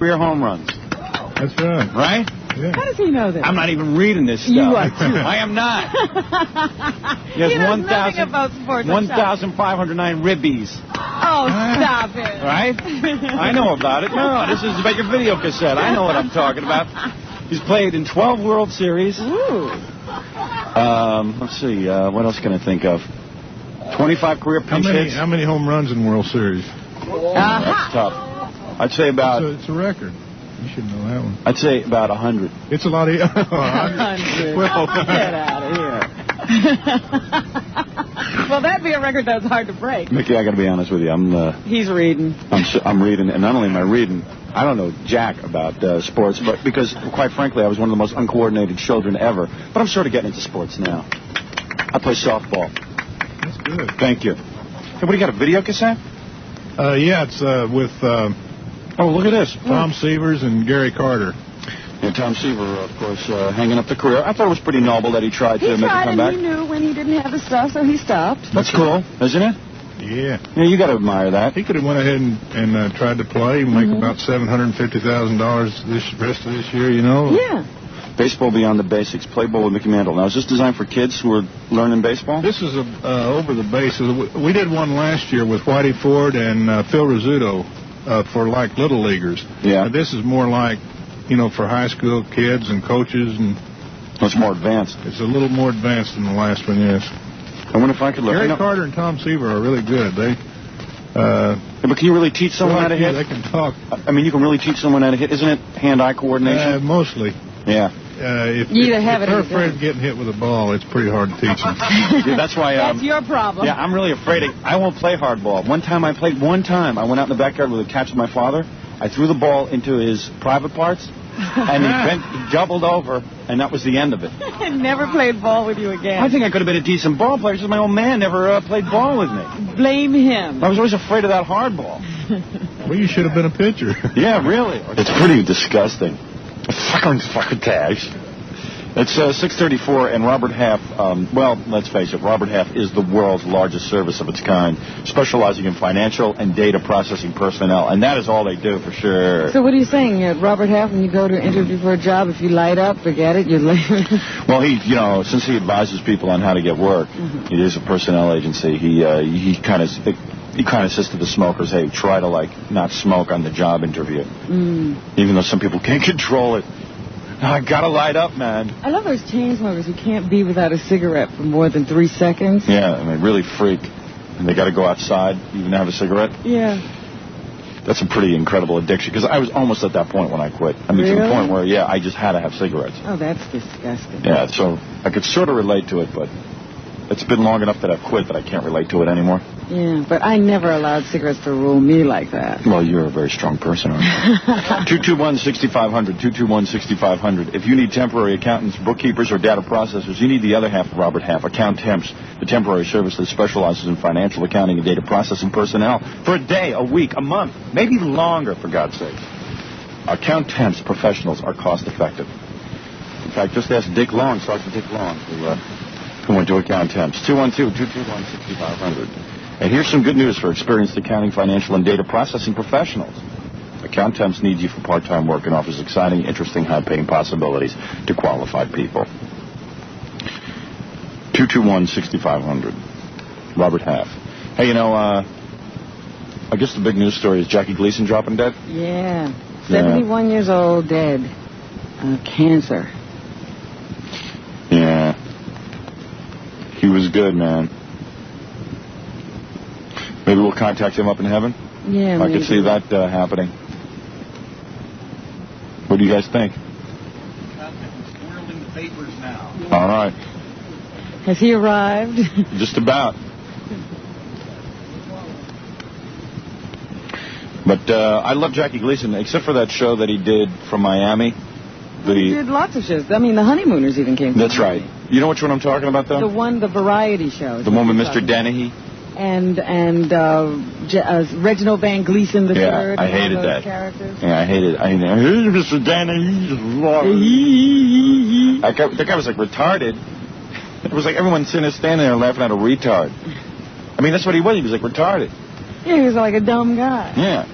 career home runs. That's right. Right? Yeah. How does he know that? I'm not even reading this stuff. You are too. I am not. He knows nothing about sports. 1,509 ribbies. Oh, stop it. Right? I know about it. No, this is like a video cassette. I know what I'm talking about. He's played in 12 World Series. Ooh. Let's see. What else can I think of? 25 career pinch hits. How many home runs in World Series? That's tough. I'd say about... It's a record. You should know that one. I'd say about 100. It's a lot of... 100. Well, get out of here. Well, that'd be a record that's hard to break. Mickey, I got to be honest with you. He's reading. I'm reading, and not only am I reading, I don't know jack about sports, but because, quite frankly, I was one of the most uncoordinated children ever. But I'm sort of getting into sports now. I play softball. That's good. Thank you. Hey, what do you got, a video cassette? Yeah, it's with... oh, look at this. Tom Severs and Gary Carter. Yeah, Tom Seaver, of course, hanging up the career. I thought it was pretty noble that he tried to make a comeback. He knew when he didn't have the stuff, so he stopped. That's cool, isn't it? Yeah. Yeah, you got to admire that. He could have went ahead and tried to play, make about $750,000 this rest of this year, you know? Yeah. Baseball Beyond the Basics. Play ball with Mickey Mantle. Now, is this designed for kids who are learning baseball? This is over the bases. We did one last year with Whitey Ford and Phil Rizzuto for, like, little leaguers. Yeah. This is more like, you know, for high school kids and coaches. And it's more advanced. It's a little more advanced than the last one, yes. I wonder if I could learn. Gary Carter and Tom Seaver are really good. They... yeah, but can you really teach someone how to hit? They can talk. I mean, you can really teach someone how to hit. Isn't it hand-eye coordination? Mostly. Yeah. If they're afraid of getting hit with a ball, it's pretty hard to teach them. Yeah, that's why. That's your problem. Yeah, I'm really afraid. I won't play hardball. One time I went out in the backyard with a catch with my father. I threw the ball into his private parts, and he doubled over, and that was the end of it. Never played ball with you again. I think I could have been a decent ball player, because my old man never played ball with me. Blame him. I was always afraid of that hardball. Well, you should have been a pitcher. Yeah, really. It's pretty disgusting. Fucking cash. It's 6:34, and Robert Half, well, let's face it, Robert Half is the world's largest service of its kind, specializing in financial and data processing personnel, and that is all they do, for sure. So what are you saying? Robert Half, when you go to interview for a job, if you light up, forget it, you're late? Well, since he advises people on how to get work, it is a personnel agency, he kind of says to the smokers, hey, try to, not smoke on the job interview. Even though some people can't control it. I gotta light up, man. I love those chain smokers who can't be without a cigarette for more than 3 seconds. Yeah, I mean, really freak. And they gotta go outside, even have a cigarette. Yeah. That's a pretty incredible addiction, because I was almost at that point when I quit. I mean, to the point where, I just had to have cigarettes. Oh, that's disgusting. Yeah, so I could sort of relate to it, but it's been long enough that I've quit that I can't relate to it anymore. Yeah, but I never allowed cigarettes to rule me like that. Well, you're a very strong person, aren't you? 221-6500, 221-6500. If you need temporary accountants, bookkeepers, or data processors, you need the other half of Robert Half, Account Temps, the temporary service that specializes in financial accounting and data processing personnel for a day, a week, a month, maybe longer, for God's sake. Account Temps professionals are cost-effective. In fact, just ask Dick Long, Sergeant Dick Long, who went to Account Temps. 212-221-6500. And here's some good news for experienced accounting, financial, and data processing professionals. Account Temps needs you for part-time work and offers exciting, interesting, high-paying possibilities to qualified people. 221-6500. Robert Half. Hey, I guess the big news story is Jackie Gleason dropping dead? Yeah. 71 years old, dead. Cancer. Yeah. He was good, man. Maybe we'll contact him up in heaven? Yeah, I could see that happening. What do you guys think? Swirling the papers now. All right. Has he arrived? Just about. But I love Jackie Gleason, except for that show that he did from Miami. He did lots of shows. I mean, the Honeymooners even came. That's right. You know which one I'm talking about, though? The variety show. The one with Mr. Dennehy? And Reginald Van Gleason III. Yeah, I hated that. Characters. Yeah, I hated it. Mr. Dennehy. That guy was like retarded. It was like everyone sitting there standing there laughing at a retard. I mean, that's what he was. He was like retarded. Yeah, he was like a dumb guy. Yeah.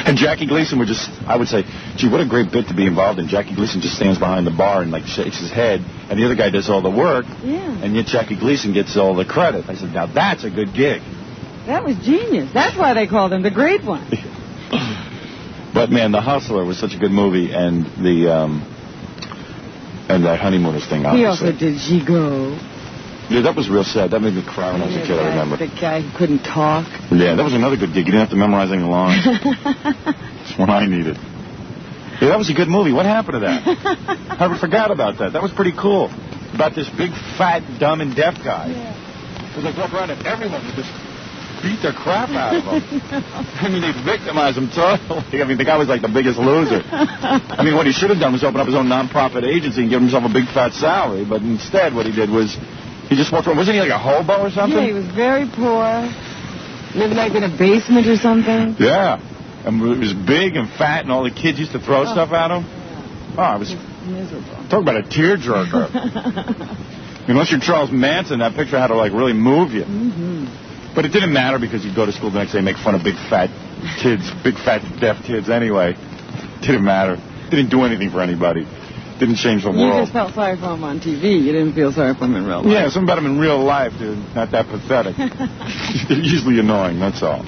And Jackie Gleason would just, I would say, gee, what a great bit to be involved in. Jackie Gleason just stands behind the bar and, like, shakes his head, and the other guy does all the work, and yet Jackie Gleason gets all the credit. I said, now that's a good gig. That was genius. That's why they called him the Great One. But, man, The Hustler was such a good movie, and and that Honeymooners thing, obviously. He also did Gigot. Yeah, that was real sad. That made me cry when I was a kid, I remember. The guy who couldn't talk. Yeah, that was another good gig. You didn't have to memorize any lines. That's what I needed. Yeah, that was a good movie. What happened to that? I forgot about that. That was pretty cool. About this big, fat, dumb, and deaf guy. Yeah. It was like, walk around and everyone would just beat the crap out of him. I mean, they victimized him totally. I mean, the guy was like the biggest loser. I mean, what he should have done was open up his own non-profit agency and give himself a big, fat salary. But instead, what he did was he just walked around. Wasn't he like a hobo or something? Yeah, he was very poor. Lived like in a basement or something. Yeah. And it was big and fat, and all the kids used to throw stuff at him. Oh, it was miserable. Talk about a tearjerker. I mean, unless you're Charles Manson, that picture had to, like, really move you. But it didn't matter because you'd go to school the next day and make fun of big, fat kids, big, fat, deaf kids anyway. Didn't matter. Didn't do anything for anybody. Didn't change the world. You just felt sorry for him on TV. You didn't feel sorry for him in real life. Yeah, something about him in real life, dude. Not that pathetic. They're usually annoying, that's all.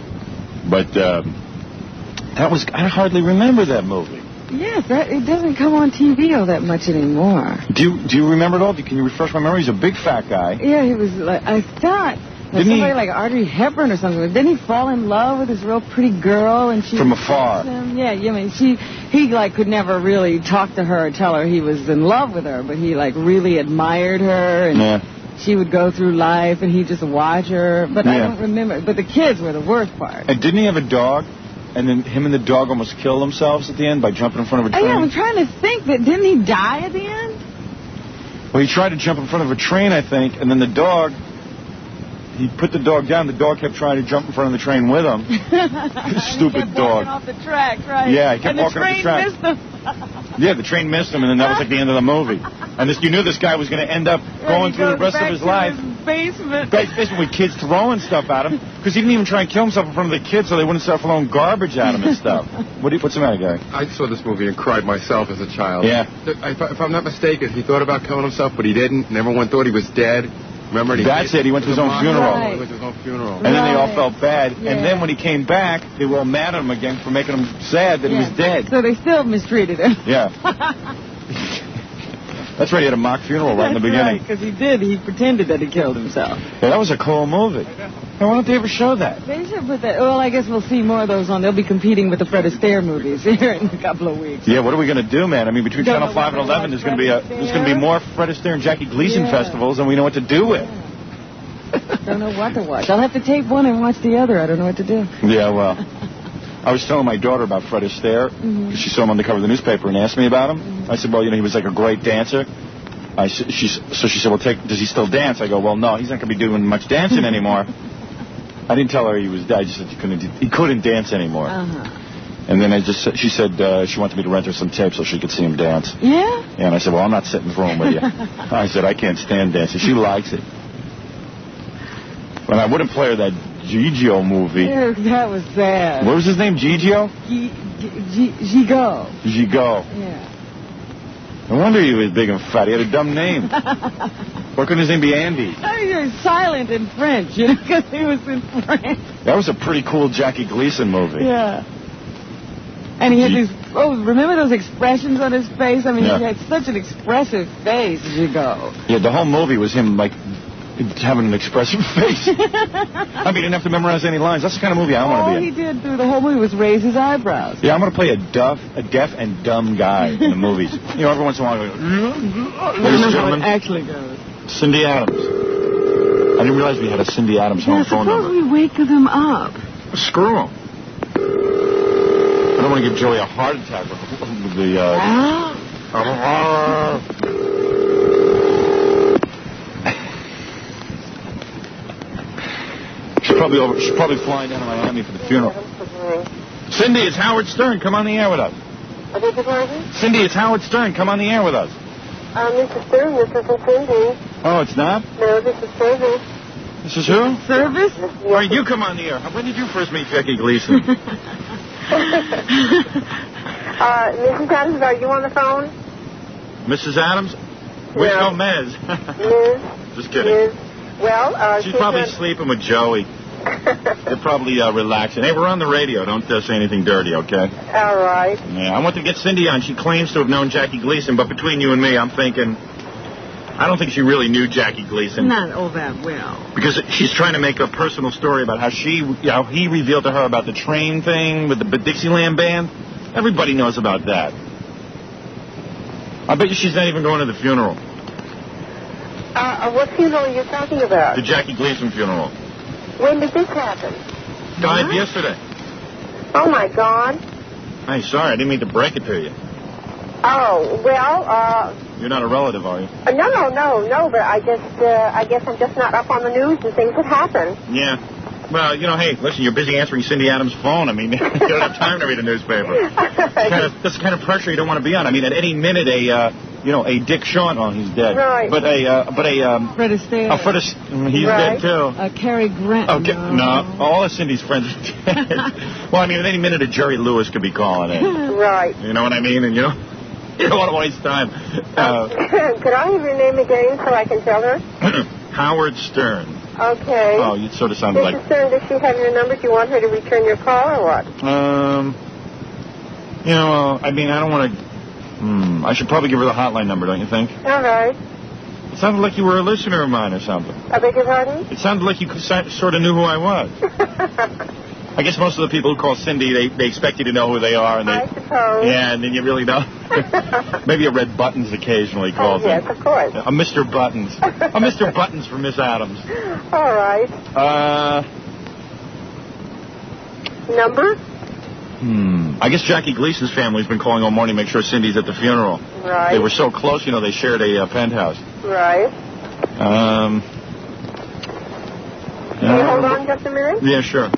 But that was, I hardly remember that movie. Yes, it doesn't come on TV all that much anymore. Do you remember it all? Can you refresh my memory? He's a big fat guy. Yeah, he was like, I thought, like somebody like Audrey Hepburn or something. Didn't he fall in love with this real pretty girl? And she from afar. Yeah, I mean, he like could never really talk to her or tell her he was in love with her, but he like really admired her, and she would go through life, and he'd just watch her. But I don't remember. But the kids were the worst part. And didn't he have a dog? And then him and the dog almost killed themselves at the end by jumping in front of a train? Yeah, I'm trying to think that didn't he die at the end? Well, he tried to jump in front of a train, I think, and then the dog, he put the dog down. The dog kept trying to jump in front of the train with him. Stupid dog. He kept walking off the track, right? Yeah, he kept walking off the track. And the train missed him. Yeah, the train missed him, and then that was like the end of the movie. And you knew this guy was going to end up going through the rest of his life. Basement with kids throwing stuff at him, because he didn't even try and kill himself in front of the kids so they wouldn't start throwing garbage at him and stuff. What's the matter, Gary? I saw this movie and cried myself as a child. Yeah. If I'm not mistaken, he thought about killing himself, but he didn't, and everyone thought he was dead. Remember? That's it. He went to his own funeral. Right. He went to his own funeral. And then they all felt bad. Yeah. And then when he came back, they were all mad at him again for making him sad that he was dead. So they still mistreated him. Yeah. That's right. He had a mock funeral right in the beginning. Because he did. He pretended that he killed himself. Yeah, that was a cool movie. Hey, why don't they ever show that? They should put that. Well, I guess we'll see more of those on. They'll be competing with the Fred Astaire movies here in a couple of weeks. Yeah, what are we going to do, man? I mean, between Channel 5 and 11, there's going to be more Fred Astaire and Jackie Gleason festivals than we know what to do with. Don't know what to watch. I'll have to tape one and watch the other. I don't know what to do. Yeah, well, I was telling my daughter about Fred Astaire because she saw him on the cover of the newspaper and asked me about him. I said, well, he was like a great dancer. So she said, well, does he still dance? I go, well, no, he's not going to be doing much dancing anymore. I didn't tell her he was dead. I just said he couldn't dance anymore. And then she said she wanted me to rent her some tapes so she could see him dance. Yeah? And I said, well, I'm not sitting in the room with you. I said, I can't stand dancing. She likes it. But I wouldn't play her that Gigio movie. Yeah, that was sad. What was his name? Gigio? Gigot. Gigot. Yeah. No wonder he was big and fat. He had a dumb name. Why couldn't his name be Andy? I mean, he was silent in French, because he was in French. That was a pretty cool Jackie Gleason movie. Yeah. And he had these, remember those expressions on his face? I mean, he had such an expressive face, Gigot. Yeah, the whole movie was him, like, having an expressive face. I mean, he didn't have to memorize any lines. That's the kind of movie I want to be in. All he did through the whole movie was raise his eyebrows. Yeah, I'm going to play a deaf and dumb guy in the movies. Every once in a while, I go, ladies and gentlemen, how it actually goes. Cindy Adams. I didn't realize we had a Cindy Adams home phone number. Suppose we wake them up. Screw him. I don't want to give Joey a heart attack with the, She's probably flying down to Miami for the funeral. Cindy, it's Howard Stern. Come on the air with us. I beg your pardon? Cindy, it's Howard Stern. Come on the air with us. Mr. Stern, this isn't Cindy. Oh, it's not? No, this is Service. This is who? Service? All right, you come on the air. When did you first meet Jackie Gleason? Mrs. Adams, are you on the phone? Mrs. Adams? Where's No. Gomez? Ms. Just kidding. Ms. Well, She's probably sleeping with Joey. They're probably relaxing. Hey, we're on the radio. Don't say anything dirty, okay? All right. Yeah, I want to get Cindy on. She claims to have known Jackie Gleason, but between you and me, I'm thinking, I don't think she really knew Jackie Gleason. Not all that well. Because she's trying to make a personal story about how he revealed to her about the train thing with the Dixieland band. Everybody knows about that. I bet you she's not even going to the funeral. What funeral are you talking about? The Jackie Gleason funeral. When did this happen? Died yesterday. Oh, my God. Hey, sorry, I didn't mean to break it to you. Oh, well, You're not a relative, are you? no, but I guess I'm just not up on the news and things that happen. Yeah. Well, hey, listen, you're busy answering Cindy Adams' phone. I mean, you don't have time to read a newspaper. That's the kind of pressure you don't want to be on. I mean, at any minute, a Dick Shawn, oh, he's dead. Right. But a Fred Astaire. He's dead too. Cary Grant. Okay, no, all of Cindy's friends are dead. Well, I mean, at any minute, a Jerry Lewis could be calling in. Right. You know what I mean? And you don't want to waste time. Could I have your name again so I can tell her? Howard Stern. Okay. Oh, you sort of sounded like... Mrs. Stern, does she have your number? Do you want her to return your call or what? I mean, I don't want to... I should probably give her the hotline number, don't you think? All right. It sounded like you were a listener of mine or something. I beg your pardon? It sounded like you sort of knew who I was. I guess most of the people who call Cindy, they expect you to know who they are. And I suppose. Yeah, and then you really don't. Maybe a Red Buttons occasionally calls in. Yes, of course. A Mr. Buttons. A Mr. Buttons for Miss Adams. All right. Number? I guess Jackie Gleason's family's been calling all morning to make sure Cindy's at the funeral. Right. They were so close, they shared a penthouse. Right. Can you hold on just a minute? Yeah, sure.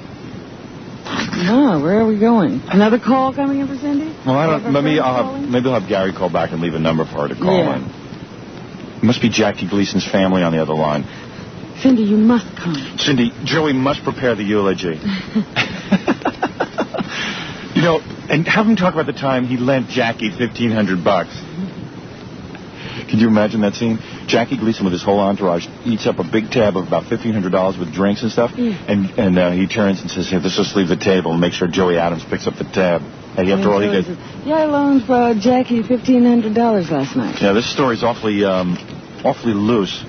No, where are we going? Another call coming in for Cindy? Well, I don't. Maybe I'll have Gary call back and leave a number for her to call in. It must be Jackie Gleason's family on the other line. Cindy, you must come. Cindy, Joey must prepare the eulogy. And have him talk about the time he lent Jackie $1,500. Can you imagine that scene? Jackie Gleason with his whole entourage eats up a big tab of about $1,500 with drinks and stuff, and he turns and says, "Here, let's just leave the table and make sure Joey Adams picks up the tab." And after all, he gets... Yeah, I loaned Jackie $1,500 last night. Yeah, this story's awfully loose.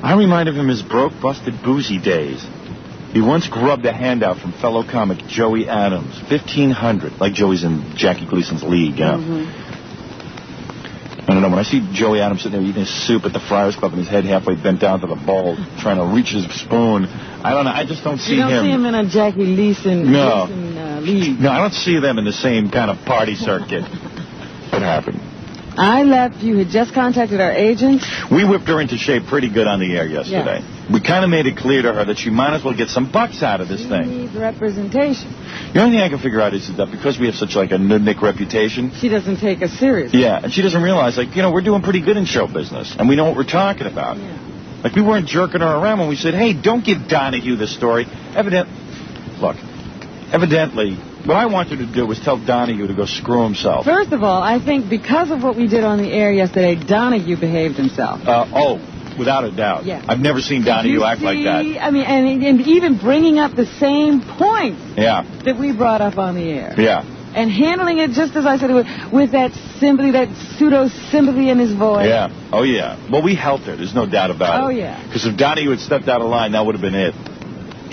I remind of him his broke, busted, boozy days. He once grubbed a handout from fellow comic Joey Adams, $1,500, like Joey's in Jackie Gleason's league, I don't know, when I see Joey Adams sitting there eating his soup at the Friars Club and his head halfway bent down to the bowl, trying to reach his spoon, I don't know, I just don't see him. You don't see him in a Jackie Gleason league. No, I don't see them in the same kind of party circuit. What happened? I left. You had just contacted our agent. We whipped her into shape pretty good on the air yesterday. Yeah. We kind of made it clear to her that she might as well get some bucks out of this thing. She needs representation. The only thing I can figure out is that because we have such like a nudnik reputation, she doesn't take us seriously. Yeah, and she doesn't realize, we're doing pretty good in show business, and we know what we're talking about. Yeah. Like, we weren't jerking her around when we said, "Hey, don't give Donahue this story." Evidently, what I wanted to do was tell Donahue to go screw himself. First of all, I think because of what we did on the air yesterday, Donahue behaved himself. Without a doubt. Yeah. I've never seen Donahue act like that. I mean, and even bringing up the same points that we brought up on the air. Yeah. And handling it just as I said, with that sympathy, that pseudo-sympathy in his voice. Yeah. Oh, yeah. Well, we helped her. There's no doubt about it. Oh, yeah. Because if Donahue had stepped out of line, that would have been it.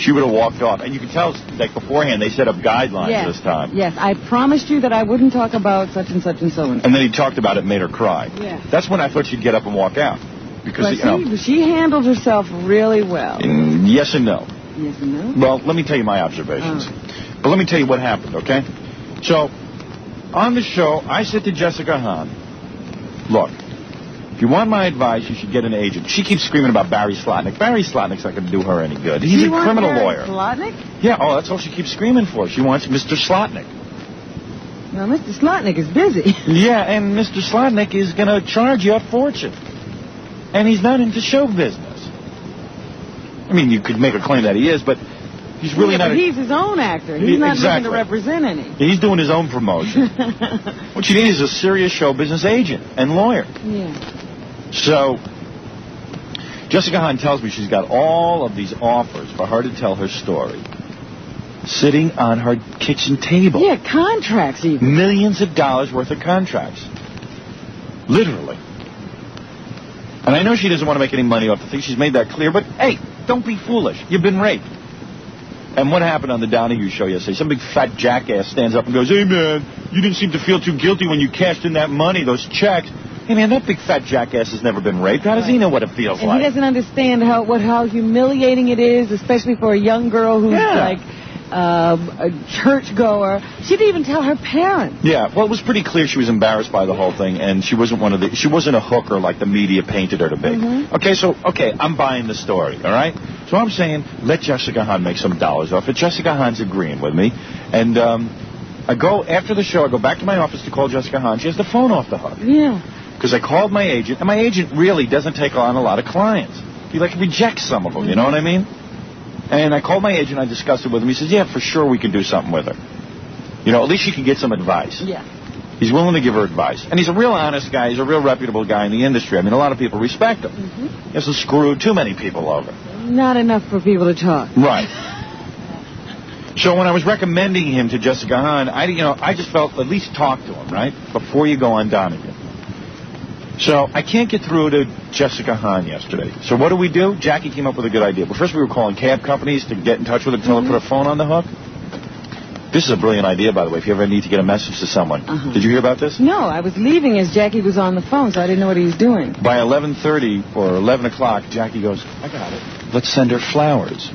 She would have walked off. And you can tell, beforehand, they set up guidelines this time. Yes, I promised you that I wouldn't talk about such and such and so on. And then he talked about it and made her cry. Yeah. That's when I thought she'd get up and walk out. Because, she handled herself really well. Yes and no. Yes and no? Well, let me tell you my observations. But let me tell you what happened, okay? So, on the show, I said to Jessica Hahn, "Look, if you want my advice, you should get an agent." She keeps screaming about Barry Slotnick. Barry Slotnick's not going to do her any good. He's a criminal lawyer. Slotnick? Yeah, that's all she keeps screaming for. She wants Mr. Slotnick. Now, Mr. Slotnick is busy. Yeah, and Mr. Slotnick is going to charge you a fortune. And he's not into show business. I mean, you could make a claim that he is, but He's really not. But he's his own actor. He's not looking to represent any. He's doing his own promotion. What you need is a serious show business agent and lawyer. Yeah. So, Jessica Hahn tells me she's got all of these offers for her to tell her story sitting on her kitchen table. Yeah, contracts even. Millions of dollars worth of contracts. Literally. And I know she doesn't want to make any money off the thing. She's made that clear. But, hey, don't be foolish. You've been raped. And what happened on the Donahue show yesterday? Some big fat jackass stands up and goes, hey, man, you didn't seem to feel too guilty when you cashed in that money, those checks. Hey, man, that big fat jackass has never been raped. How does he know what it feels like? And he doesn't understand how humiliating it is, especially for a young girl who's like a churchgoer. She didn't even tell her parents. Yeah, well, it was pretty clear she was embarrassed by the whole thing, and she wasn't she wasn't a hooker like the media painted her to be. Mm-hmm. Okay, I'm buying the story, all right? So I'm saying, let Jessica Hahn make some dollars off it. Jessica Hahn's agreeing with me, and after the show, I go back to my office to call Jessica Hahn. She has the phone off the hook. Yeah. Because I called my agent, and my agent really doesn't take on a lot of clients. He rejects some of them, you know what I mean? And I called my agent, I discussed it with him. He says, yeah, for sure we can do something with her. At least she can get some advice. Yeah. He's willing to give her advice. And he's a real honest guy. He's a real reputable guy in the industry. I mean, a lot of people respect him. He hasn't screwed too many people over. Not enough for people to talk. Right. So when I was recommending him to Jessica Hahn, I just felt at least talk to him, right, before you go on Donahue. So I can't get through to Jessica Hahn yesterday. So what do? Jackie came up with a good idea. Well, first we were calling cab companies to get in touch with her, tell her to put her phone on the hook. This is a brilliant idea, by the way, if you ever need to get a message to someone. Did you hear about this? No, I was leaving as Jackie was on the phone, so I didn't know what he was doing. By 11:30 or 11 o'clock, Jackie goes, I got it. Let's send her flowers.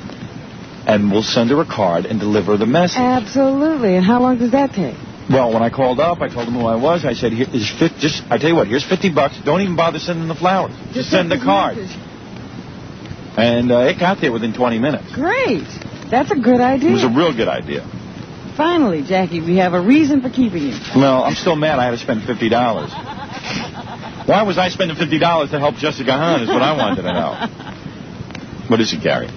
And we'll send her a card and deliver the message. Absolutely. And how long does that take? Well, when I called up, I told him who I was. I said, I tell you what, here's $50. Don't even bother sending the flowers. Just send the card. And it got there within 20 minutes. Great. That's a good idea. It was a real good idea. Finally, Jackie, we have a reason for keeping you. Well, I'm still mad I had to spend $50. Why was I spending $50 to help Jessica Hahn is what I wanted to know. What is it, Gary?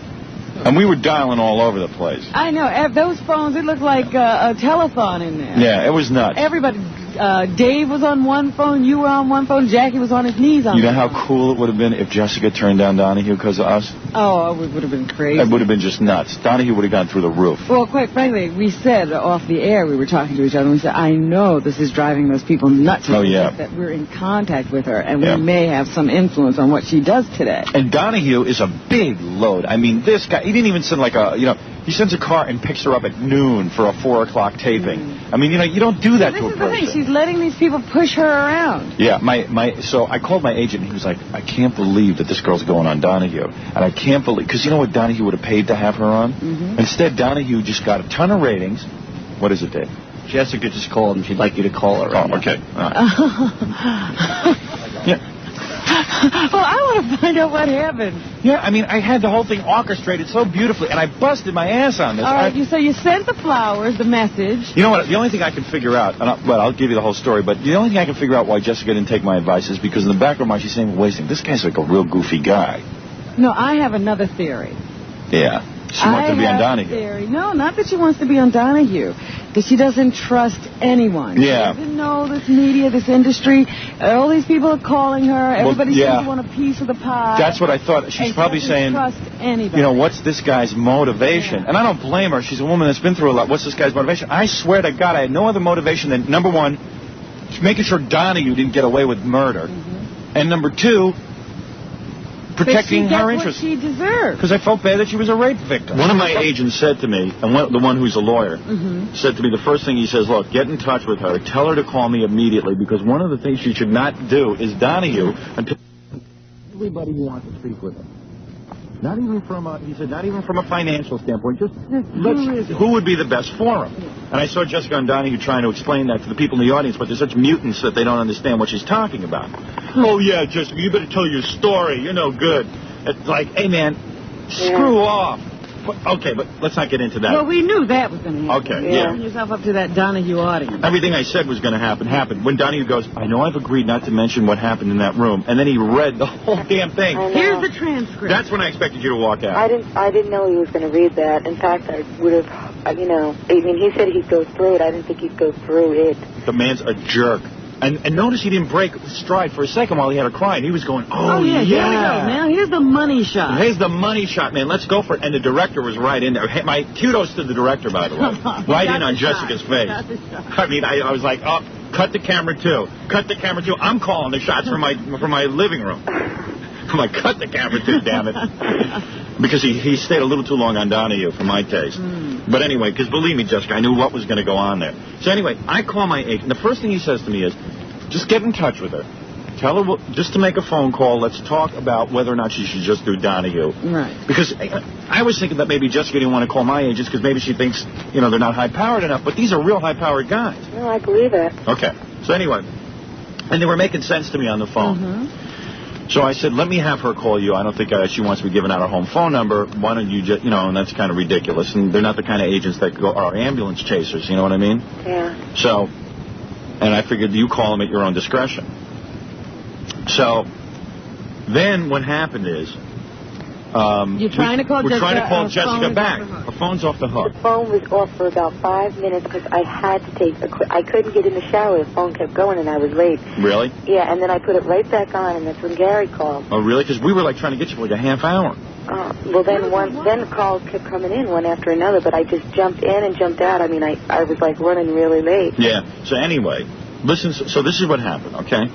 And we were dialing all over the place. I know. Those phones, it looked like a telethon in there. Yeah, it was nuts. Everybody, Dave was on one phone, you were on one phone, Jackie was on his knees on You know one how cool it would have been if Jessica turned down Donahue because of us? Oh, it would have been crazy. It would have been just nuts. Donahue would have gone through the roof. Well, quite frankly, we said off the air, we were talking to each other, and we said, I know this is driving those people nuts. Oh, yeah. That we're in contact with her, and we may have some influence on what she does today. And Donahue is a big load. I mean, this guy, he didn't even send like he sends a car and picks her up at noon for a 4 o'clock taping. I mean, you don't do that to a person. This is the thing. She's letting these people push her around. Yeah, so I called my agent, and he was like, I can't believe that this girl's going on Donahue. And I can't believe, because you know what Donahue would have paid to have her on? Instead, Donahue just got a ton of ratings. What is it, Dave? Jessica just called, and she'd like you to call her. Oh, okay. Yeah. Well, I want to find out what happened. Yeah, I mean, I had the whole thing orchestrated so beautifully, and I busted my ass on this. All right, so you sent the flowers, the message. You know what? The only thing I can figure out, I'll give you the whole story, but the only thing I can figure out why Jessica didn't take my advice is because in the back of her mind she's saying, wait a second, this guy's like a real goofy guy. No, I have another theory. Yeah. She wants to be on Donahue. Theory. No, not that she wants to be on Donahue. That she doesn't trust anyone. Yeah. She doesn't know this media, this industry. All these people are calling her. Everybody seems to want a piece of the pie. That's what I thought. She's probably saying, trust anybody. What's this guy's motivation? Yeah. And I don't blame her. She's a woman that's been through a lot. What's this guy's motivation? I swear to God, I had no other motivation than, number one, making sure Donahue didn't get away with murder. And number two, protecting her interests. What she deserved. Because I felt bad that she was a rape victim. One of my agents said to me, and the one who's a lawyer, said to me, the first thing he says, look, get in touch with her. Tell her to call me immediately, because one of the things she should not do is Donahue until everybody who wants to speak with her. Not even from a financial standpoint. Just who would be the best for him? And I saw Jessica and Donahue trying to explain that to the people in the audience, but they're such mutants that they don't understand what she's talking about. Oh, yeah, Jessica, you better tell your story. You're no good. It's like, hey, man, screw off. Okay, but let's not get into that. Well, we knew that was going to happen. Okay, You're yeah. putting yourself up to that Donahue audience. Everything I said was going to happen happened. When Donahue goes, I know I've agreed not to mention what happened in that room, and then he read the whole damn thing. Here's the transcript. That's when I expected you to walk out. I didn't know he was going to read that. In fact, I would have, I mean, he said he'd go through it. I didn't think he'd go through it. The man's a jerk. And notice he didn't break stride for a second while he had her crying. He was going, Oh, yeah, here we go. Now, here's the money shot. Here's the money shot, man. Let's go for it. And the director was right in there. Hey, my kudos to the director, by the way. Right in on Jessica's face. I mean, I was like, oh, cut the camera, too. Cut the camera, too. I'm calling the shots from my living room. I'm like, cut the camera, too, damn it. Because he stayed a little too long on Donahue for my taste. But anyway, because believe me, Jessica, I knew what was going to go on there. So anyway, I call my agent. The first thing he says to me is, just get in touch with her. Tell her just to make a phone call. Let's talk about whether or not she should just do Donahue. Right. Because I was thinking that maybe Jessica didn't want to call my agents because maybe she thinks, they're not high-powered enough. But these are real high-powered guys. No, I believe it. Okay. So anyway, and they were making sense to me on the phone. So I said, let me have her call you. I don't think she wants me giving out her home phone number. Why don't you just, and that's kind of ridiculous. And they're not the kind of agents that are ambulance chasers, you know what I mean? Yeah. So, and I figured you call them at your own discretion. So, then what happened is, You're trying to call we're Jessica. trying to call Jessica phone back. is off Her phone's off the hook. The phone was off for about 5 minutes because I had to take I couldn't get in the shower. The phone kept going and I was late. Really? Yeah, and then I put it right back on, and that's when Gary called. Oh, really? Because we were trying to get you for like a half hour. Well, then calls kept coming in one after another, but I just jumped in and jumped out. I mean, I was like running really late. Yeah. So anyway, listen. So this is what happened. Okay.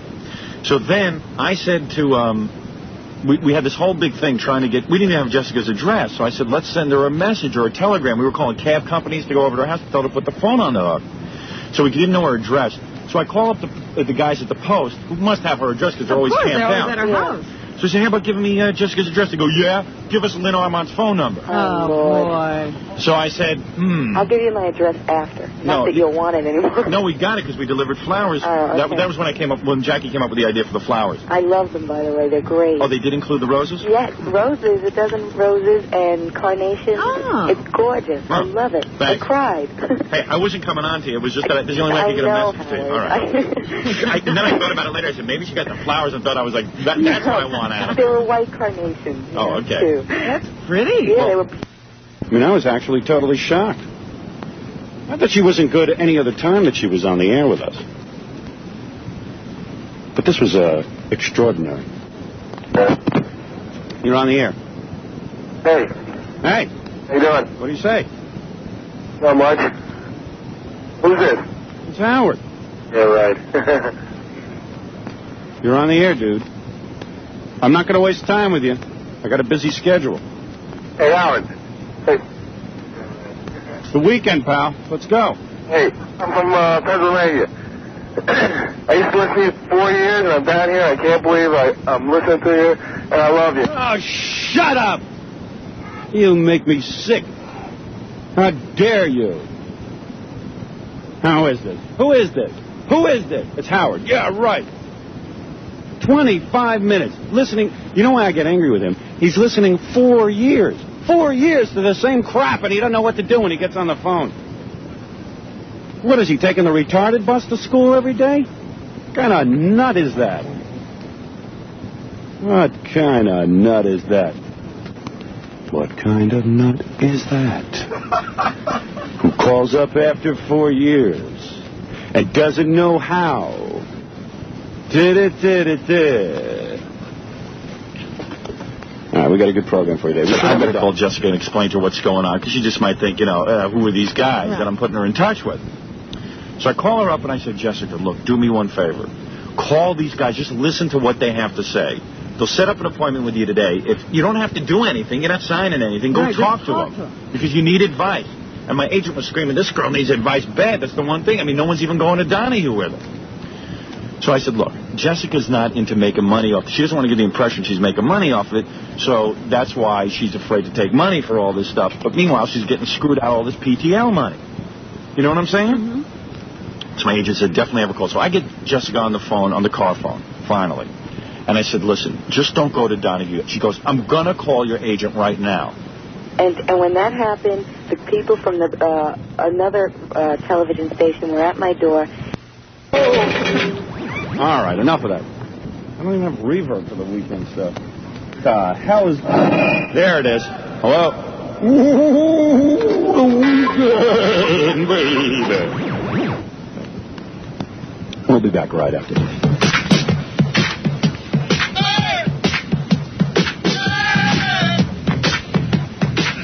So then I said to we had this whole big thing trying to get. We didn't have Jessica's address, so I said let's send her a message or a telegram. We were calling cab companies to go over to her house to tell her to put the phone on the hook. So we didn't know her address. So I call up the guys at the post who must have her address because they're always camped out. They're always at her house. So I said, how about giving me Jessica's address? They go, yeah, give us Lynn Armand's phone number. Oh, boy. So I said, I'll give you my address after. Not that you'll want it anymore. No, we got it because we delivered flowers. Oh, okay. That was when Jackie came up with the idea for the flowers. I love them, by the way. They're great. Oh, they did include the roses? Yes, roses, a dozen roses and carnations. Oh. It's gorgeous. I love it. Thanks. I cried. Hey, I wasn't coming on to you. It was just that this is the only way I could get a message to you. All right. And then I thought about it later. I said, maybe she got the flowers and thought I was like, that's what I want out of it. They were white carnations. Oh, okay. Too. That's pretty. Yeah, they were. I mean, I was actually totally shocked. I thought she wasn't good any other time that she was on the air with us. But this was extraordinary. You're on the air. Hey. Hey. How you doing? What do you say? Not much. Who's this? It's Howard. Yeah, right. You're on the air, dude. I'm not going to waste time with you. I got a busy schedule. Hey, Howard. Hey. It's the weekend, pal. Let's go. Hey, I'm from Pennsylvania. I used to listen to you 4 years, and I'm down here. I can't believe I'm listening to you, and I love you. Oh, shut up! You make me sick. How dare you? How is this? Who is this? Who is this? It's Howard. Yeah, right. 25 minutes listening. You know why I get angry with him? He's listening 4 years. 4 years to the same crap, and he doesn't know what to do when he gets on the phone. What is he, taking the retarded bus to school every day? What kind of nut is that? What kind of nut is that? What kind of nut is that? Who calls up after 4 years and doesn't know how? All right, we got a good program for you today. I better call Jessica and explain to her what's going on because she just might think, who are these guys that I'm putting her in touch with? So I call her up and I said, Jessica, look, do me one favor. Call these guys. Just listen to what they have to say. They'll set up an appointment with you today. If you don't have to do anything, you're not signing anything, go talk to them because you need advice. And my agent was screaming, this girl needs advice bad. That's the one thing. I mean, no one's even going to Donahue with her. So I said, look, Jessica's not into making money off. She doesn't want to give the impression she's making money off of it, so that's why she's afraid to take money for all this stuff. But meanwhile, she's getting screwed out all this PTL money. You know what I'm saying? Mm-hmm. So my agent said, definitely have a call. So I get Jessica on the phone, on the car phone, finally. And I said, listen, just don't go to Donahue. She goes, I'm going to call your agent right now. And when that happened, the people from the another television station were at my door. All right, enough of that. I don't even have reverb for the weekend stuff. The hell is... There it is. Hello? Ooh, the weekend, baby. We'll be back right after this.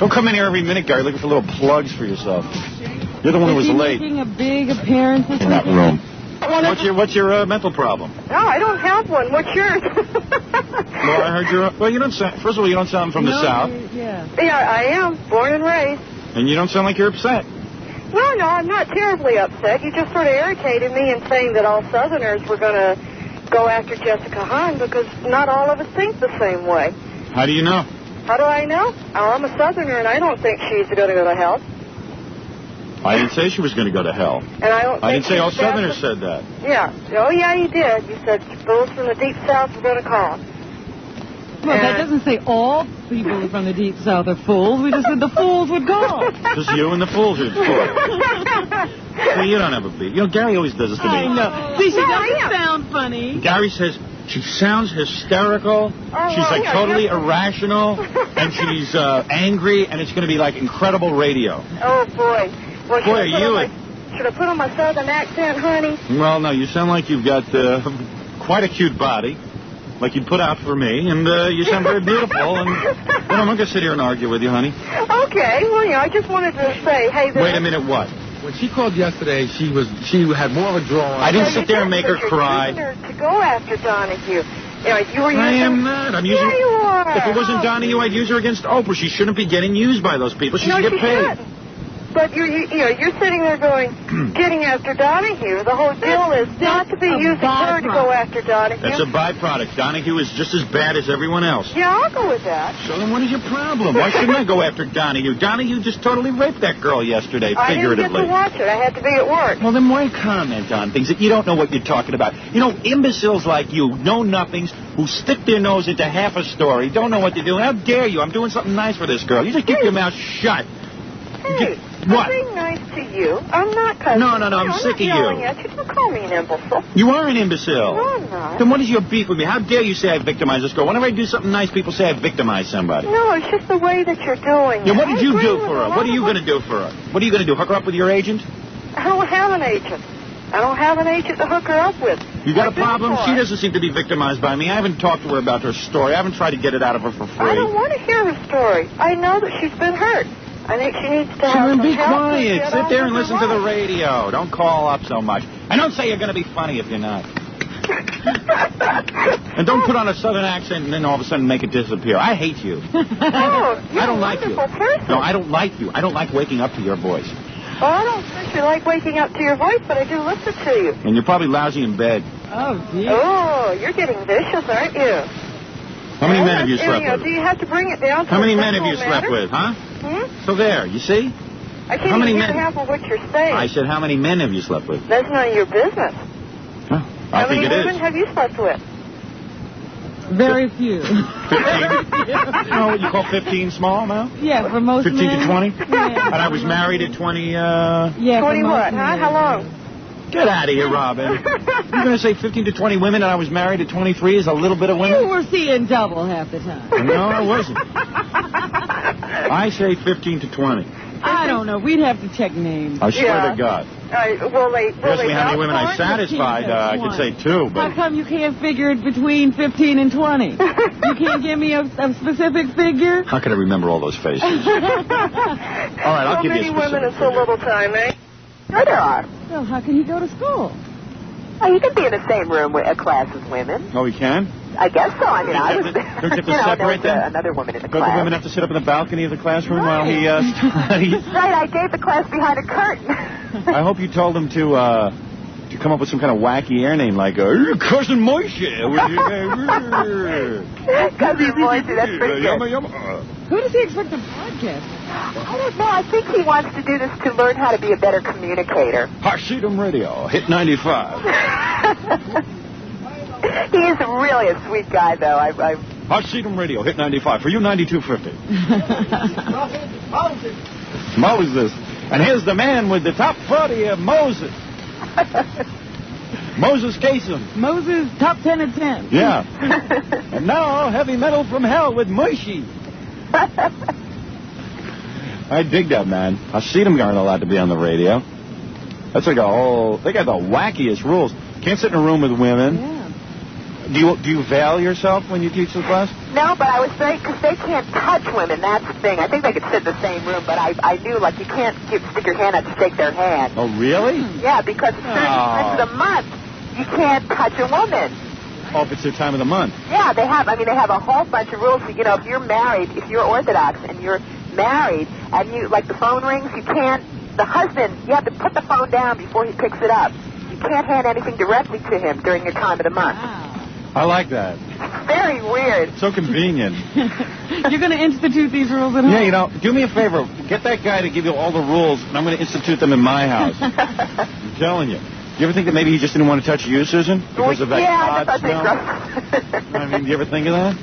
Don't come in here every minute, Gary, looking for little plugs for yourself. You're the one who was late. Making a big appearance in that room. What's your mental problem? No, I don't have one. What's yours? Laura, I heard you're... Well, you don't sound... First of all, you don't sound from the South. Yeah, I am. Born and raised. And you don't sound like you're upset. Well, no, I'm not terribly upset. You just sort of irritated me in saying that all Southerners were going to go after Jessica Hahn because not all of us think the same way. How do you know? How do I know? Oh, I'm a Southerner, and I don't think she's going to go to hell. I didn't say she was going to go to hell. And I didn't say all Southerners said that. Yeah. Oh, yeah, you did. You said fools from the Deep South were going to call. Well, that doesn't say all people from the Deep South are fools. We just said the fools would call. Just you and the fools are fools. Well, you don't have a beat. You know, Gary always does this to me. I know. See, she doesn't sound funny. Gary says she sounds hysterical. She's like totally irrational, and she's angry, and it's going to be like incredible radio. Oh, boy. Well, boy, you... Should I put on my Southern accent, honey? Well, no, you sound like you've got quite a cute body, like you put out for me, and you sound very beautiful, and I'm not going to sit here and argue with you, honey. Okay, well, I just wanted to say, hey... Wait a minute, what? When she called yesterday, she had more of a draw on. I didn't sit there and make her cry. To go after Donahue. You were using... I am not. I'm using... Yeah, you are. If it wasn't Donahue, I'd use her against Oprah. She shouldn't be getting used by those people. She should get paid. Shouldn't. But you're sitting there going, getting after Donahue. The whole deal is not to be using her to go after Donahue. That's a byproduct. Donahue is just as bad as everyone else. Yeah, I'll go with that. So then what is your problem? Why shouldn't I go after Donahue? Donahue just totally raped that girl yesterday, figuratively. I didn't get to watch it. I had to be at work. Well, then why comment on things that you don't know what you're talking about? You know, imbeciles like you, know-nothings, who stick their nose into half a story, don't know what they're doing. How dare you? I'm doing something nice for this girl. You just keep your mouth shut. Hey, what? I'm being nice to you. I'm not cussing. No, I'm sick of you. At you. Don't call me an imbecile. You are an imbecile. No, I'm not. Then what is your beef with me? How dare you say I victimize this girl? Whenever I do something nice, people say I victimize somebody. No, it's just the way that you're doing it. Yeah, what did you do for her? What are you going to do for her? What are you going to do? Hook her up with your agent? I don't have an agent. I don't have an agent to hook her up with. You got a problem? She doesn't seem to be victimized by me. I haven't talked to her about her story. I haven't tried to get it out of her for free. I don't want to hear her story. I know that she's been hurt. I think she needs to have some be help. Quiet. Sit there and listen to the radio. Don't call up so much. And don't say you're going to be funny if you're not. And don't put on a southern accent and then all of a sudden make it disappear. I hate you. I don't like you. Person. No, I don't like you. I don't like waking up to your voice. Well, I don't especially like waking up to your voice, but I do listen to you. And you're probably lousy in bed. Oh, dear. Oh, you're getting vicious, aren't you? How many men have you slept with? Do you have to bring it down to How many men have you slept with, huh? So there, you see? I can't even hear half of what you're saying. I said, how many men have you slept with? That's none of your business. Huh? I think it is. How many women have you slept with? Very few. 15? You know what you call 15 small now? Yeah, for most 15 men. to 20? Yeah. And I was married at 20, Yeah, 20 what, huh? How long? Get out of here, Robin. You're going to say 15 to 20 women and I was married at 23 is a little bit of women? You were seeing double half the time. No, I wasn't. I say 15 to 20. I don't know. We'd have to check names. I swear to God. Will they Ask me how many women I satisfied. I could say 2, but... How come you can't figure it between 15 and 20? You can't give me a specific figure? How can I remember all those faces? All right, I'll give you a specific So many women in so little time, eh? Sure there are. So how can he go to school? Oh, you can be in the same room with a class as women. Oh, he can? I guess so. I mean, I was Don't you have to separate them? Another woman in the Don't class. the women have to sit up in the balcony of the classroom while he studies? Right, I gave the class behind a curtain. I hope you told him to come up with some kind of wacky air name like Cousin Moishe. Cousin Moishe, that's pretty good. Who does he expect to broadcast? I don't know. I think he wants to do this to learn how to be a better communicator. Hashidam Radio, Hit 95. He is really a sweet guy, though. Hasidim Radio, Hit 95. For you, 92.50. Moses. And here's the man with the top 40 of Moses. Moses Kasem. Moses, top 10 of 10. Yeah. And now, heavy metal from hell with Moishi. I dig that, man. Hasidim aren't allowed to be on the radio. That's like a whole... They got the wackiest rules. Can't sit in a room with women. Yeah. Do you veil yourself when you teach the class? No, but I was saying, because they can't touch women, that's the thing. I think they could sit in the same room, but I knew, like, you can't stick your hand out to shake their hand. Oh, really? Yeah, because certain times of the month, you can't touch a woman. Oh, if it's their time of the month. Yeah, they have a whole bunch of rules. You know, if you're married, if you're Orthodox and you're married, and you, like, the phone rings, you can't, the husband, you have to put the phone down before he picks it up. You can't hand anything directly to him during your time of the month. Wow. I like that. Very weird. So convenient. You're going to institute these rules at home? Yeah, you know, do me a favor. Get that guy to give you all the rules, and I'm going to institute them in my house. I'm telling you. You ever think that maybe he just didn't want to touch you, Susan? Because of that cod smell? I mean, do you ever think of that?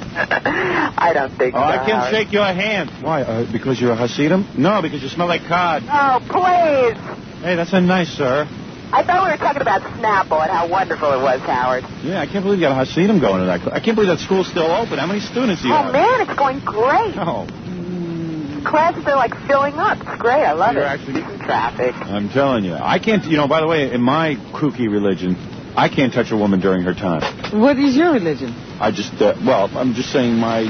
I don't think so. Oh, I can't shake your hand. Why? Because you're a Hasidim? No, because you smell like cod. Oh, please. Hey, that's a nice, sir. I thought we were talking about Snapple and how wonderful it was, Howard. Yeah, I can't believe you got a Hasidim going to that. I can't believe that school's still open. How many students do you have? Oh, man, it's going great. Oh. Classes are, like, filling up. It's great. I love it. Actually... Decent traffic. I'm telling you. I can't, you know, by the way, in my kooky religion, I can't touch a woman during her time. What is your religion? I just, I'm just saying my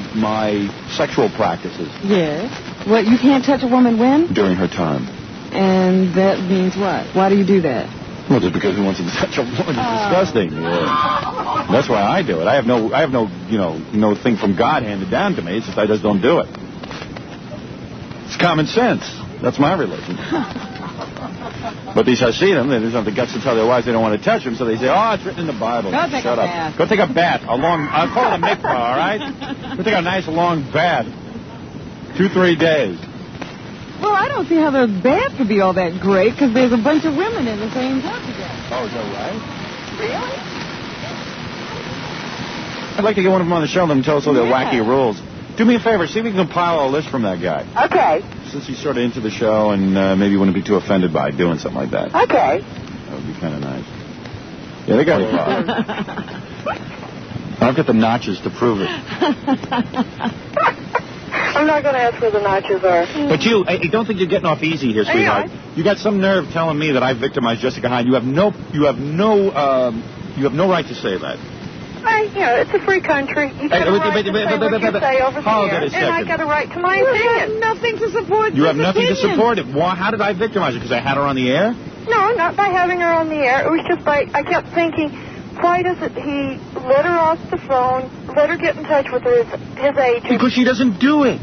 sexual practices. Yes. What, you can't touch a woman when? During her time. And that means what? Why do you do that? Well, just because who wants to touch a woman is disgusting. Yeah. That's why I do it. I have no, no thing from God handed down to me. It's just I just don't do it. It's common sense. That's my religion. But these Hasidim, they just have the guts to tell their wives they don't want to touch them, so they say, oh, it's written in the Bible. Go take Shut a up. bath. Go take a bath. I'll call it a mikvah, all right? Go take a nice long bath. 2-3 days. Well, I don't see how the bath could be all that great, because there's a bunch of women in the same tub together. Oh, is that right? Really? I'd like to get one of them on the show and let them tell us all their wacky rules. Do me a favor, see if we can compile a list from that guy. Okay. Since he's sort of into the show and maybe wouldn't be too offended by doing something like that. Okay. That would be kind of nice. Yeah, they got it. I've got the notches to prove it. I'm not going to ask where the notches are. But you, I don't think you're getting off easy here, sweetheart. You got some nerve telling me that I victimized Jessica Hine. You have no right to say that. It's a free country. You got a right to say what you say over here, and I got a right to my opinion. You have nothing to support You have nothing to support it. Why? How did I victimize her? Because I had her on the air? No, not by having her on the air. It was just I kept thinking, why doesn't he let her off the phone, let her get in touch with his agent? Because she doesn't do it.